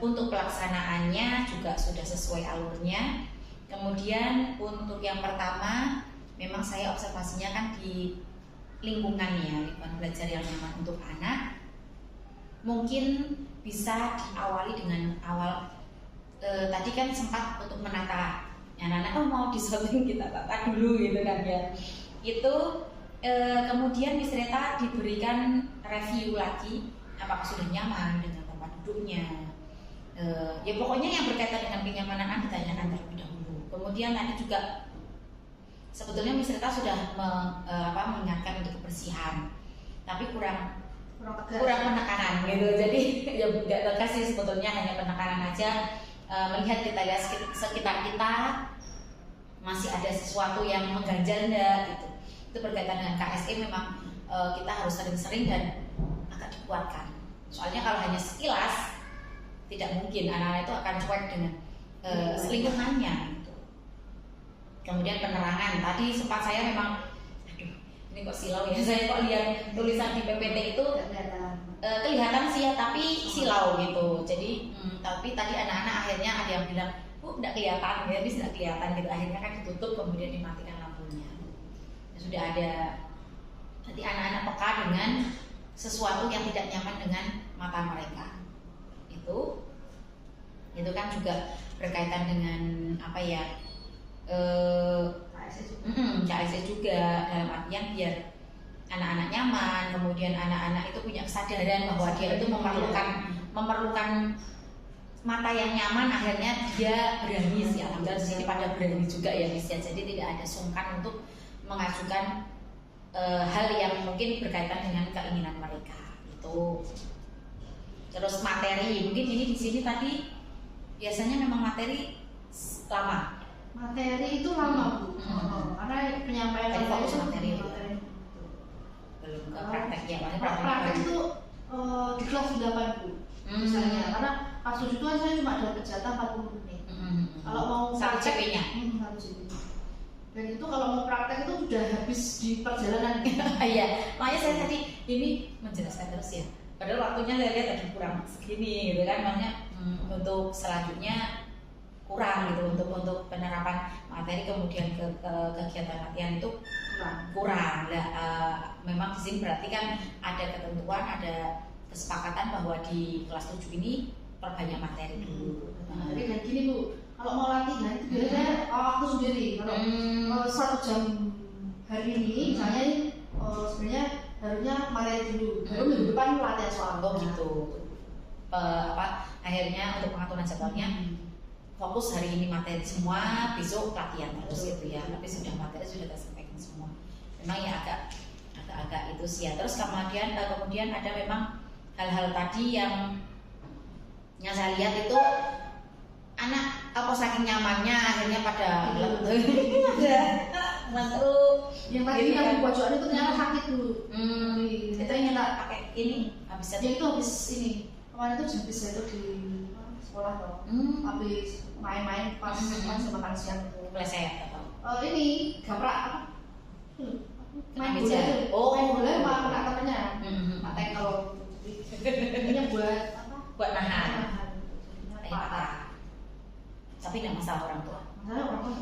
Untuk pelaksanaannya juga sudah sesuai alurnya. Kemudian untuk yang pertama, memang saya observasinya kan di lingkungan belajar yang nyaman untuk anak. Mungkin bisa diawali dengan tadi kan sempat untuk menata anak-anak mau disolving kita tata dulu gitu kan ya. Itu kemudian Miss Reta diberikan review lagi apakah sudah nyaman dengan tempat duduknya. Ya pokoknya yang berkaitan dengan kenyamanan anak ditanyakan terlebih dahulu. Kemudian tadi juga sebetulnya Miss Reta sudah mengingatkan untuk kebersihan, tapi kurang penekanan gitu. Jadi ya tidak tegas sih sebetulnya, hanya penekanan aja. Melihat kita lihat sekitar kita masih ada sesuatu yang mengganjal enggak gitu. Itu berkaitan dengan KSE memang kita harus sering-sering dan agak dikuatkan. Soalnya kalau hanya sekilas tidak mungkin anak-anak itu akan cuek dengan lingkungannya gitu. Kemudian penerangan tadi sempat saya memang ini kok silau ya, saya kok lihat tulisan di PPT itu kelihatan sih ya, tapi silau gitu. Jadi tapi tadi anak-anak akhirnya ada yang bilang, Bu, tidak kelihatan, ya, bisa tidak kelihatan gitu. Akhirnya kan ditutup kemudian dimatikan lampunya. Ya, sudah ada. Jadi anak-anak peka dengan sesuatu yang tidak nyaman dengan mata mereka. Itu kan juga berkaitan dengan apa ya? KSE juga dalam artian biar anak-anak nyaman, kemudian anak-anak itu punya kesadaran bahwa dia itu memerlukan mata yang nyaman, akhirnya dia berani sih. Alhamdulillah di sini pada berani juga ya Miss ya. Jadi tidak ada sungkan untuk mengajukan hal yang mungkin berkaitan dengan keinginan mereka itu. Terus materi, mungkin ini di sini tadi biasanya memang materi lama. Materi itu lama Bu, karena penyampaian jadi fokus materi belum ke prakteknya. Praktek itu di kelas 8 Bu, misalnya, karena pas itu kan saya cuma dapat jatah 40 menit. Kalau mau satu praktek, CP-nya. Dan itu kalau mau praktek itu udah habis di perjalanan. Iya, makanya saya tadi ini menjelaskan terus ya. Padahal waktunya saya lihat tadi kurang segini gitu kan, makanya untuk selanjutnya kurang gitu untuk penerapan materi kemudian ke kegiatan latihan itu kurang. Memang di sini berarti kan ada ketentuan, ada kesepakatan bahwa di kelas 7 ini perbanyak materi dulu. Jadi kayak gini Bu, kalau mau latihan itu biasanya waktu sendiri. Kalau 1 jam hari ini misalnya sebenarnya harusnya materi dulu, baru minggu depan latihan soal. Oh gitu. Akhirnya untuk pengaturan jadwalnya fokus hari ini materi semua, besok latihan terus gitu ya. Tapi sudah materi sudah tersampaikan semua. Memang ya agak itu sih ya. Terus kemudian ada memang hal-hal tadi yang saya lihat itu anak saking nyamannya akhirnya pada mantuk. Yang tadi yang pojokan itu ternyata sakit Bu. Itu yang tak pakai ini habis Dia itu habis ini kemarin itu habis itu di sekolah loh. Habis main-main pas makan siang itu. Pleset atau Ini gaprak main Meja. bola main bola sama kena temennya pakai kalau ini buat nahan. patah Patah. Tapi tidak masalah orang tua. masalah orang tua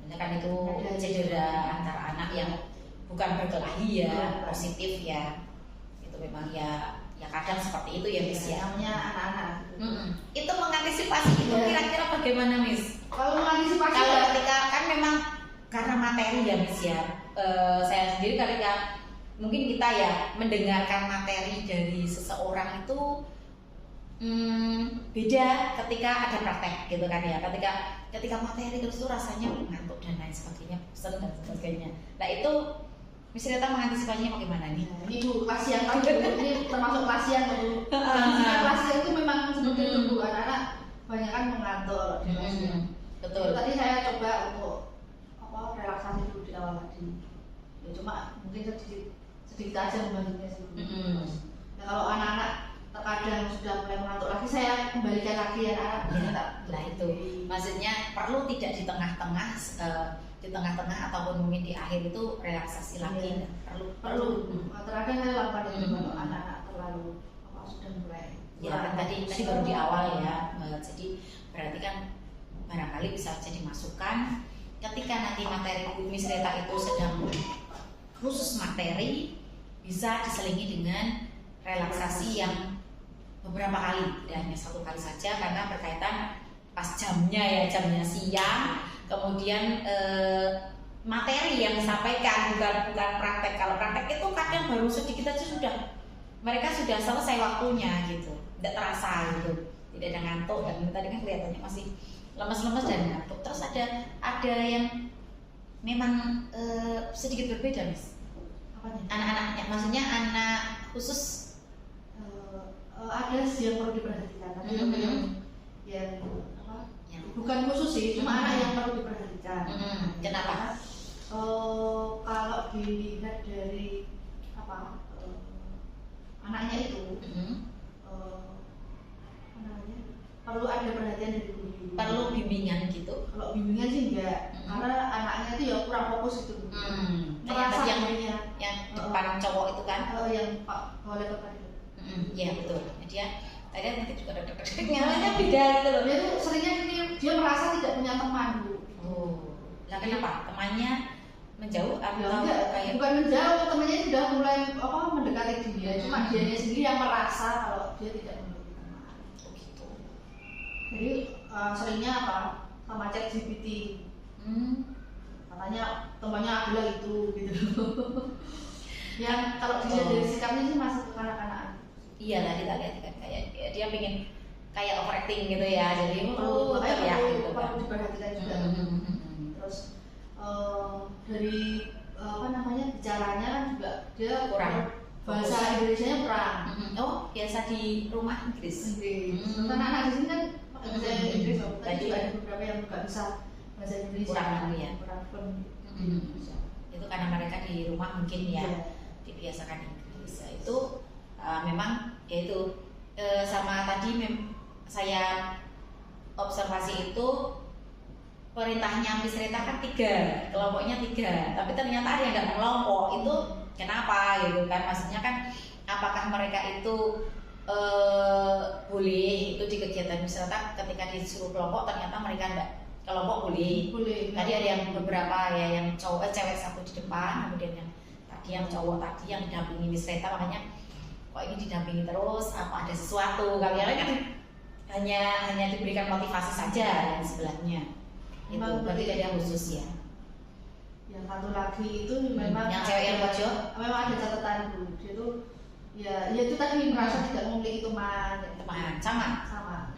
Ini kan itu cedera antara anak yang bukan berkelahi ya, positif ya. Itu memang ya kadang seperti itu ya Miss ya. namanya anak-anak Itu mengantisipasi itu kira-kira bagaimana Miss? kalau mengantisipasi Kalau ketika kan memang karena materi ya Miss ya. Saya sendiri ketika mungkin kita ya mendengarkan materi dari seseorang itu beda ketika ada praktek gitu kan ya. Ketika materi terus itu rasanya ngantuk dan lain sebagainya, bosan dan sebagainya. Nah itu Miss Rita mengantisipasinya bagaimana nih? ini Bu kelas siang kan ini termasuk kelas siang Bu. Kelas siang itu memang seperti itu Bu, anak-anak banyak kan mengantuk di kelas siang. Betul. Tadi saya coba untuk relaksasi dulu di awal tadi. Ya cuma mungkin sedikit aja membantunya sih. Nah kalau anak-anak terkadang sudah mulai mengantuk lagi, saya kembalikan lagi anak-anak. Nah itu maksudnya perlu tidak di tengah-tengah ataupun mungkin di akhir itu relaksasi lagi. Perlu. Terkadang saya lakukan itu kalau anak-anak terlalu sudah mulai. Ya kan tadi baru di awal ya. Jadi berarti kan barangkali bisa jadi masukan ketika nanti materi Miss Rita itu sedang khusus materi, bisa diselingi dengan relaksasi yang beberapa kali, tidak hanya 1 kali saja karena berkaitan pas jamnya siang, kemudian materi yang disampaikan bukan praktek. Kalau praktek itu kadang baru sedikit aja mereka sudah selesai waktunya gitu, tidak terasa gitu, tidak ada ngantuk dan tadi kan kelihatannya masih lemes-lemes dan ngantuk. Terus ada yang memang sedikit berbeda Miss. Anak-anaknya, maksudnya anak khusus ada sih yang perlu diperhatikan. Yang bukan khusus sih, cuma anak yang perlu diperhatikan. Kenapa? Kalau dilihat dari anaknya itu perlu ada perhatian dari guru. Perlu bimbingan gitu. Kalau bimbingan sih enggak, karena anaknya itu ya kurang fokus itu. Terasa yang depan cowok itu kan? Yang Pak oleh Bapak itu. Iya betul. Dia tadi nanti juga ada nyalanya beda gitu loh. Dia tuh seringnya dia merasa tidak punya teman Bu. Lah kenapa? Temannya menjauh atau kayak bukan menjauh, temannya sudah mulai mendekati dia. Cuma dianya sendiri yang merasa kalau dia tidak memiliki teman. gitu. Jadi seringnya sama ChatGPT. Katanya temannya adalah itu gitu. Yang kalau dilihat dari sikapnya sih masuk ke kanak-kanakan. Iya tadi tak lihat kan kayak dia pengen kayak overacting gitu ya. Jadi perlu diperhatikan juga. Terus dari bicaranya kan juga dia kurang bahasa Indonesianya kurang. Biasa di rumah Inggris. Anak-anak di sini kan bahasa Inggris. Tadi ada beberapa yang nggak bisa bahasa Inggris. Kurang ya. Kurang Itu karena mereka di rumah mungkin ya dibiasakan Inggris. Itu memang yaitu sama tadi saya observasi itu perintahnya Miss Rita kan 3, kelompoknya 3, tapi ternyata ada yang nggak mengelompok. Itu kenapa gitu kan? Maksudnya kan apakah mereka itu boleh itu di kegiatan Miss Rita ketika disuruh kelompok ternyata mereka kelompok boleh. Boleh. Tadi ada yang beberapa ya, yang cowok cewek satu di depan, kemudian yang tadi yang cowok tadi yang didampingi Miss Reta, makanya kok ini didampingi terus, apa ada sesuatu, kalian kan hanya diberikan motivasi saja yang sebelahnya. Itu Memang berarti betul. ada yang khusus ya. Yang satu lagi itu memang Yang cewek yang pojok? memang ada catatan Bu. Dia itu ya itu tadi merasa tidak memiliki teman. Teman sama.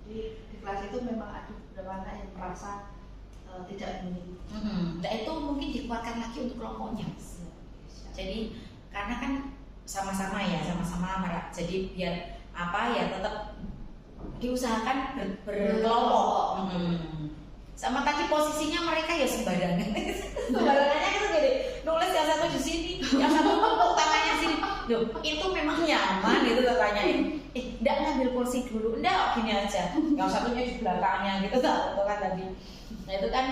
Jadi di kelas itu memang ada beberapa anak yang merasa tidak memiliki. Nah itu mungkin dikuatkan lagi untuk kelompoknya. Jadi karena kan sama-sama ya, sama-sama merah. Jadi biar apa ya tetap diusahakan berkelompok. Sama tadi posisinya mereka ya sembarangan. Sembarangannya itu gini, nulis yang satu di sini, yang satu tepuk tangannya sini. Loh, itu memang nyaman itu tanyain. Enggak ngambil kursi dulu, enggak gini aja. Yang satunya di belakangnya gitu itu kan tadi. Nah itu kan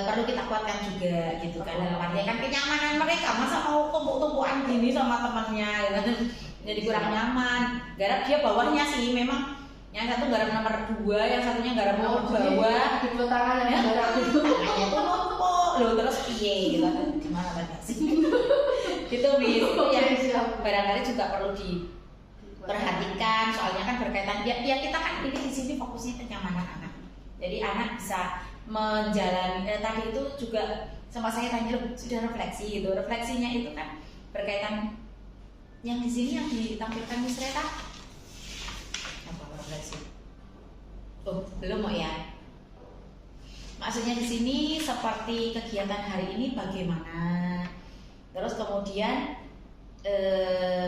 perlu kita kuatkan juga gitu kan. Dalam artinya kan kenyamanan mereka, masa mau tumpuk-tumpukan gini sama temannya gitu kan. Jadi kurang nyaman. Garap dia bawahnya sih memang. Yang satu garap nomor 2, yang satunya garap nomor bawah. Di dua tangan yang garap itu. Tangannya tuh numpuk loh, terus piye gitu kan. Gimana tadi sih? Gitu bis. Itu yang barangkali juga perlu diperhatikan. Soalnya kan berkaitan ya kita kan ini di sini fokusnya kenyamanan anak. Jadi anak bisa menjalani tadi itu juga sama saya tanya sudah refleksi gitu. Refleksinya itu kan berkaitan yang di sini yang ditampilkan Miss Reta. Oh, belum mau ya. Maksudnya di sini seperti kegiatan hari ini bagaimana? Terus kemudian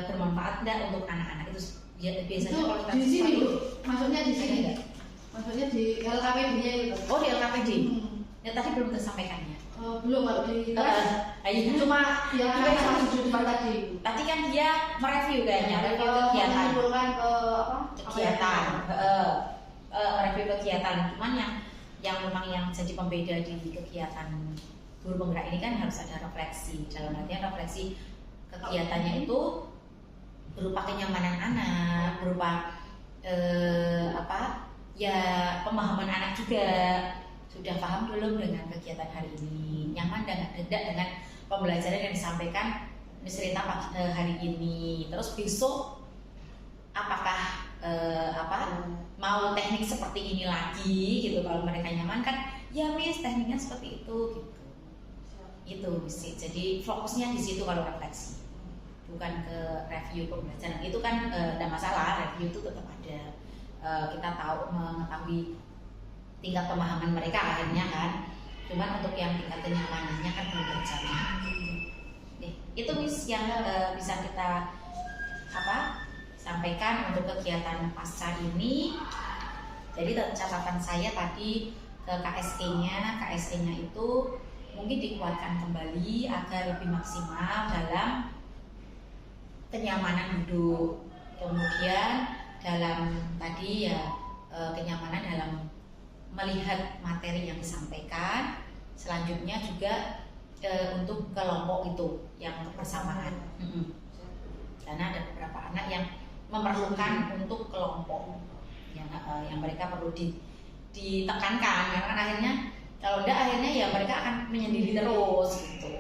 bermanfaat enggak untuk anak-anak itu? Ya, biasanya Itu kalau kita di sini seperti- Bu. Maksudnya di sini enggak? Maksudnya di LKPD-nya itu. Oh, di LKPD. Ya tadi belum tersampaikannya. Belum kalau di kelas. Iya. Cuma ya Iya. sama di depan tadi. Tadi kan dia mereview kayaknya, review kegiatan. Menyimpulkan ke apa? Kegiatan, review kegiatan. Cuman yang memang yang jadi pembeda di kegiatan guru penggerak ini kan harus ada refleksi. Dalam artian refleksi kegiatannya itu berupa kenyamanan anak, berupa apa? Ya pemahaman anak juga. Sudah paham belum dengan kegiatan hari ini? Nyaman dan tidak dengan pembelajaran yang disampaikan Miss Rita hari ini? Terus besok apakah mau teknik seperti ini lagi gitu? Kalau mereka nyaman kan, ya Miss tekniknya seperti itu gitu. Itu sih. Jadi fokusnya di situ kalau refleksi, bukan ke review pembelajaran. Itu kan tidak masalah, review itu tetap ada. Kita tahu mengetahui tingkat pemahaman mereka akhirnya kan. Cuman untuk yang tingkat kenyamanannya kan belum terjadi. Itu Miss yang bisa kita sampaikan untuk kegiatan pasca ini. Jadi catatan saya tadi ke KSE-nya itu mungkin dikuatkan kembali agar lebih maksimal dalam kenyamanan duduk. Kemudian dalam tadi ya kenyamanan dalam melihat materi yang disampaikan. Selanjutnya juga untuk kelompok itu yang kebersamaan. Karena ada beberapa anak yang memerlukan untuk kelompok yang mereka perlu ditekankan, karena akhirnya kalau enggak akhirnya ya mereka akan menyendiri terus gitu.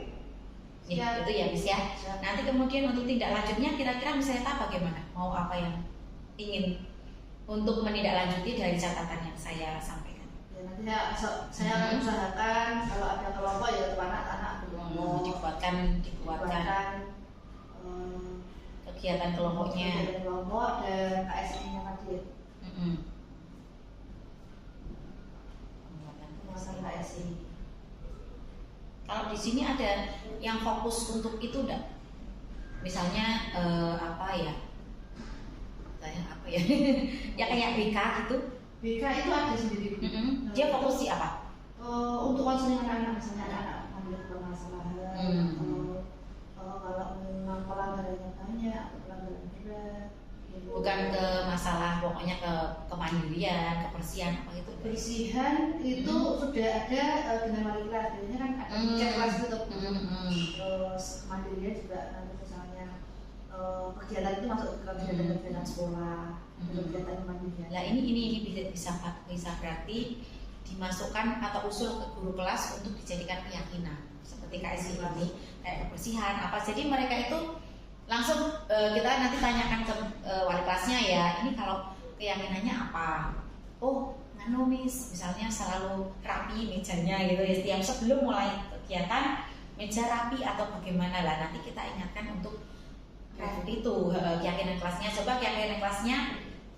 Itu ya Miss ya. Nanti kemudian untuk tindak lanjutnya kira-kira Miss Reta bagaimana? Mau apa yang ingin untuk menindaklanjuti dari catatan yang saya sampaikan? Ya, nanti saya akan usahakan kalau ada kelompok ya untuk anak-anak dikuatkan kegiatan kelompoknya. Kegiatan kelompok dan KSE-nya tadi. Penguasaan KSE. Kalau di sini ada yang fokus untuk itu enggak? Misalnya ya kayak BK gitu. BK itu ada sendiri. Dia fokus di apa? Untuk konseling anak-anak, misalnya anak mengalami permasalahan, kalau memang pelanggarannya banyak, pelanggaran berat. Bukan ke masalah, pokoknya ke kemandirian, kebersihan apa itu? Bersihan itu sudah ada dengan wali kelas, biasanya kan ada cek kelas gitu. Terus kemandirian juga nanti misalnya kegiatan itu masuk ke kegiatan sekolah. kegiatan mandiri. Nah ini bisa berarti dimasukkan atau usul ke guru kelas untuk dijadikan keyakinan seperti KSI ini kayak kebersihan apa. Jadi mereka itu langsung kita nanti tanyakan ke wali kelasnya ya, ini kalau keyakinannya apa? Oh nganu Miss, misalnya selalu rapi mejanya gitu ya, setiap sebelum mulai kegiatan meja rapi atau bagaimana lah, nanti kita ingatkan untuk itu keyakinan kelasnya. Coba keyakinan kelasnya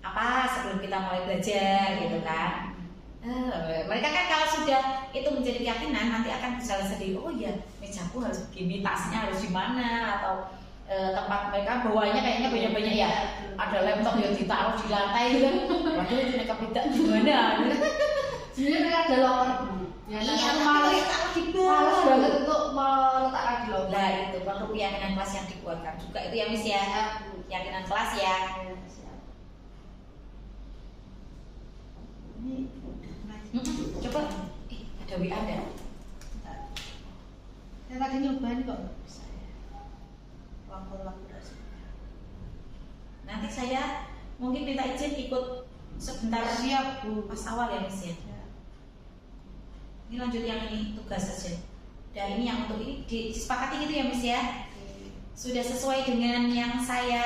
apa sebelum kita mulai belajar gitu kan. Mereka kan kalau sudah itu menjadi keyakinan nanti akan bisa sendiri, oh ya mejaku harus begini, tasnya harus di mana, atau tempat mereka bawahnya kayaknya banyak-banyak ya, ada laptop yang ditaruh di lantai gitu kan, waduh itu mereka beda gimana. Sebenarnya mereka ada locker. Ya, Iya, malas tapi malas banget untuk meletakkan di locker. Nah itu perlu keyakinan kelas yang dikuatkan juga itu ya Miss ya, keyakinan kelas ya. Coba, ada WA ada? Saya tadi nyobain kok. Nanti saya mungkin minta izin ikut sebentar Siap Bu. pas awal ya Miss ya. Ini lanjut yang ini tugas saja. Dan ini yang untuk ini disepakati gitu ya Miss ya. Sudah sesuai dengan yang saya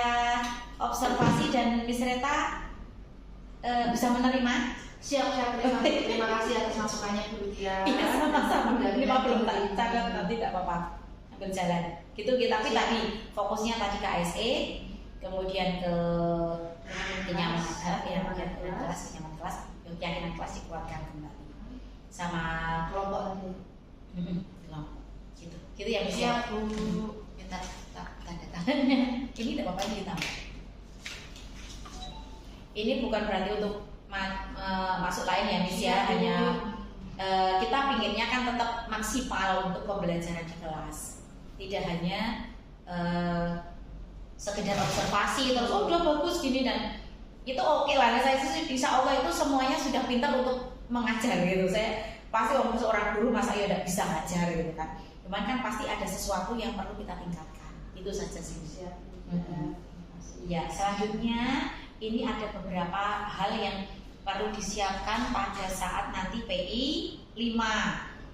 observasi dan Miss Reta bisa menerima. Siap, terima kasih atas masukannya Bu Tia. Iya sama-sama. Ini mah belum tak catat nanti tidak apa-apa. Ambil jalan. Gitu kita tapi tadi fokusnya tadi ke ASE, kemudian ke kenyamanan kelas, keyakinan kelas dikuatkan kembali. Sama Kelompok tadi. kelompok. Gitu ya Miss ya. Siap Bu. Minta tanda tangannya. Ini tidak apa-apa ini tambah. Ini bukan berarti untuk masuk lain ya Miss ya, hanya kita pinginnya kan tetap maksimal untuk pembelajaran di kelas, tidak hanya sekedar observasi terus oh udah bagus gini dan itu oke lah. Nah, saya sih insya Allah itu semuanya sudah pintar untuk mengajar gitu. Saya pasti waktu seorang guru masa ya tidak bisa ngajar gitu kan, cuman kan pasti ada sesuatu yang perlu kita tingkatkan, itu saja sih. Ya selanjutnya ini ada beberapa hal yang perlu disiapkan pada saat nanti PI 5.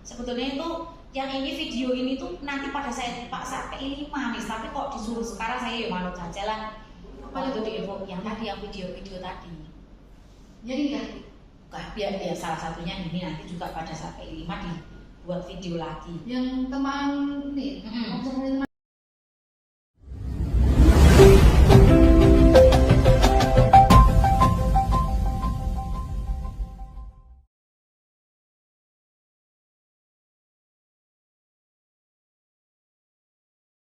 Sebetulnya itu yang ini video ini tuh nanti pada saat PI 5 nih, tapi kok disuruh sekarang saya ya manut saja lah. Apa itu diinfo yang tadi yang video-video tadi. Jadi enggak Biar salah satunya ini nanti juga pada saat PI 5 dibuat video lagi. yang teman nih observasi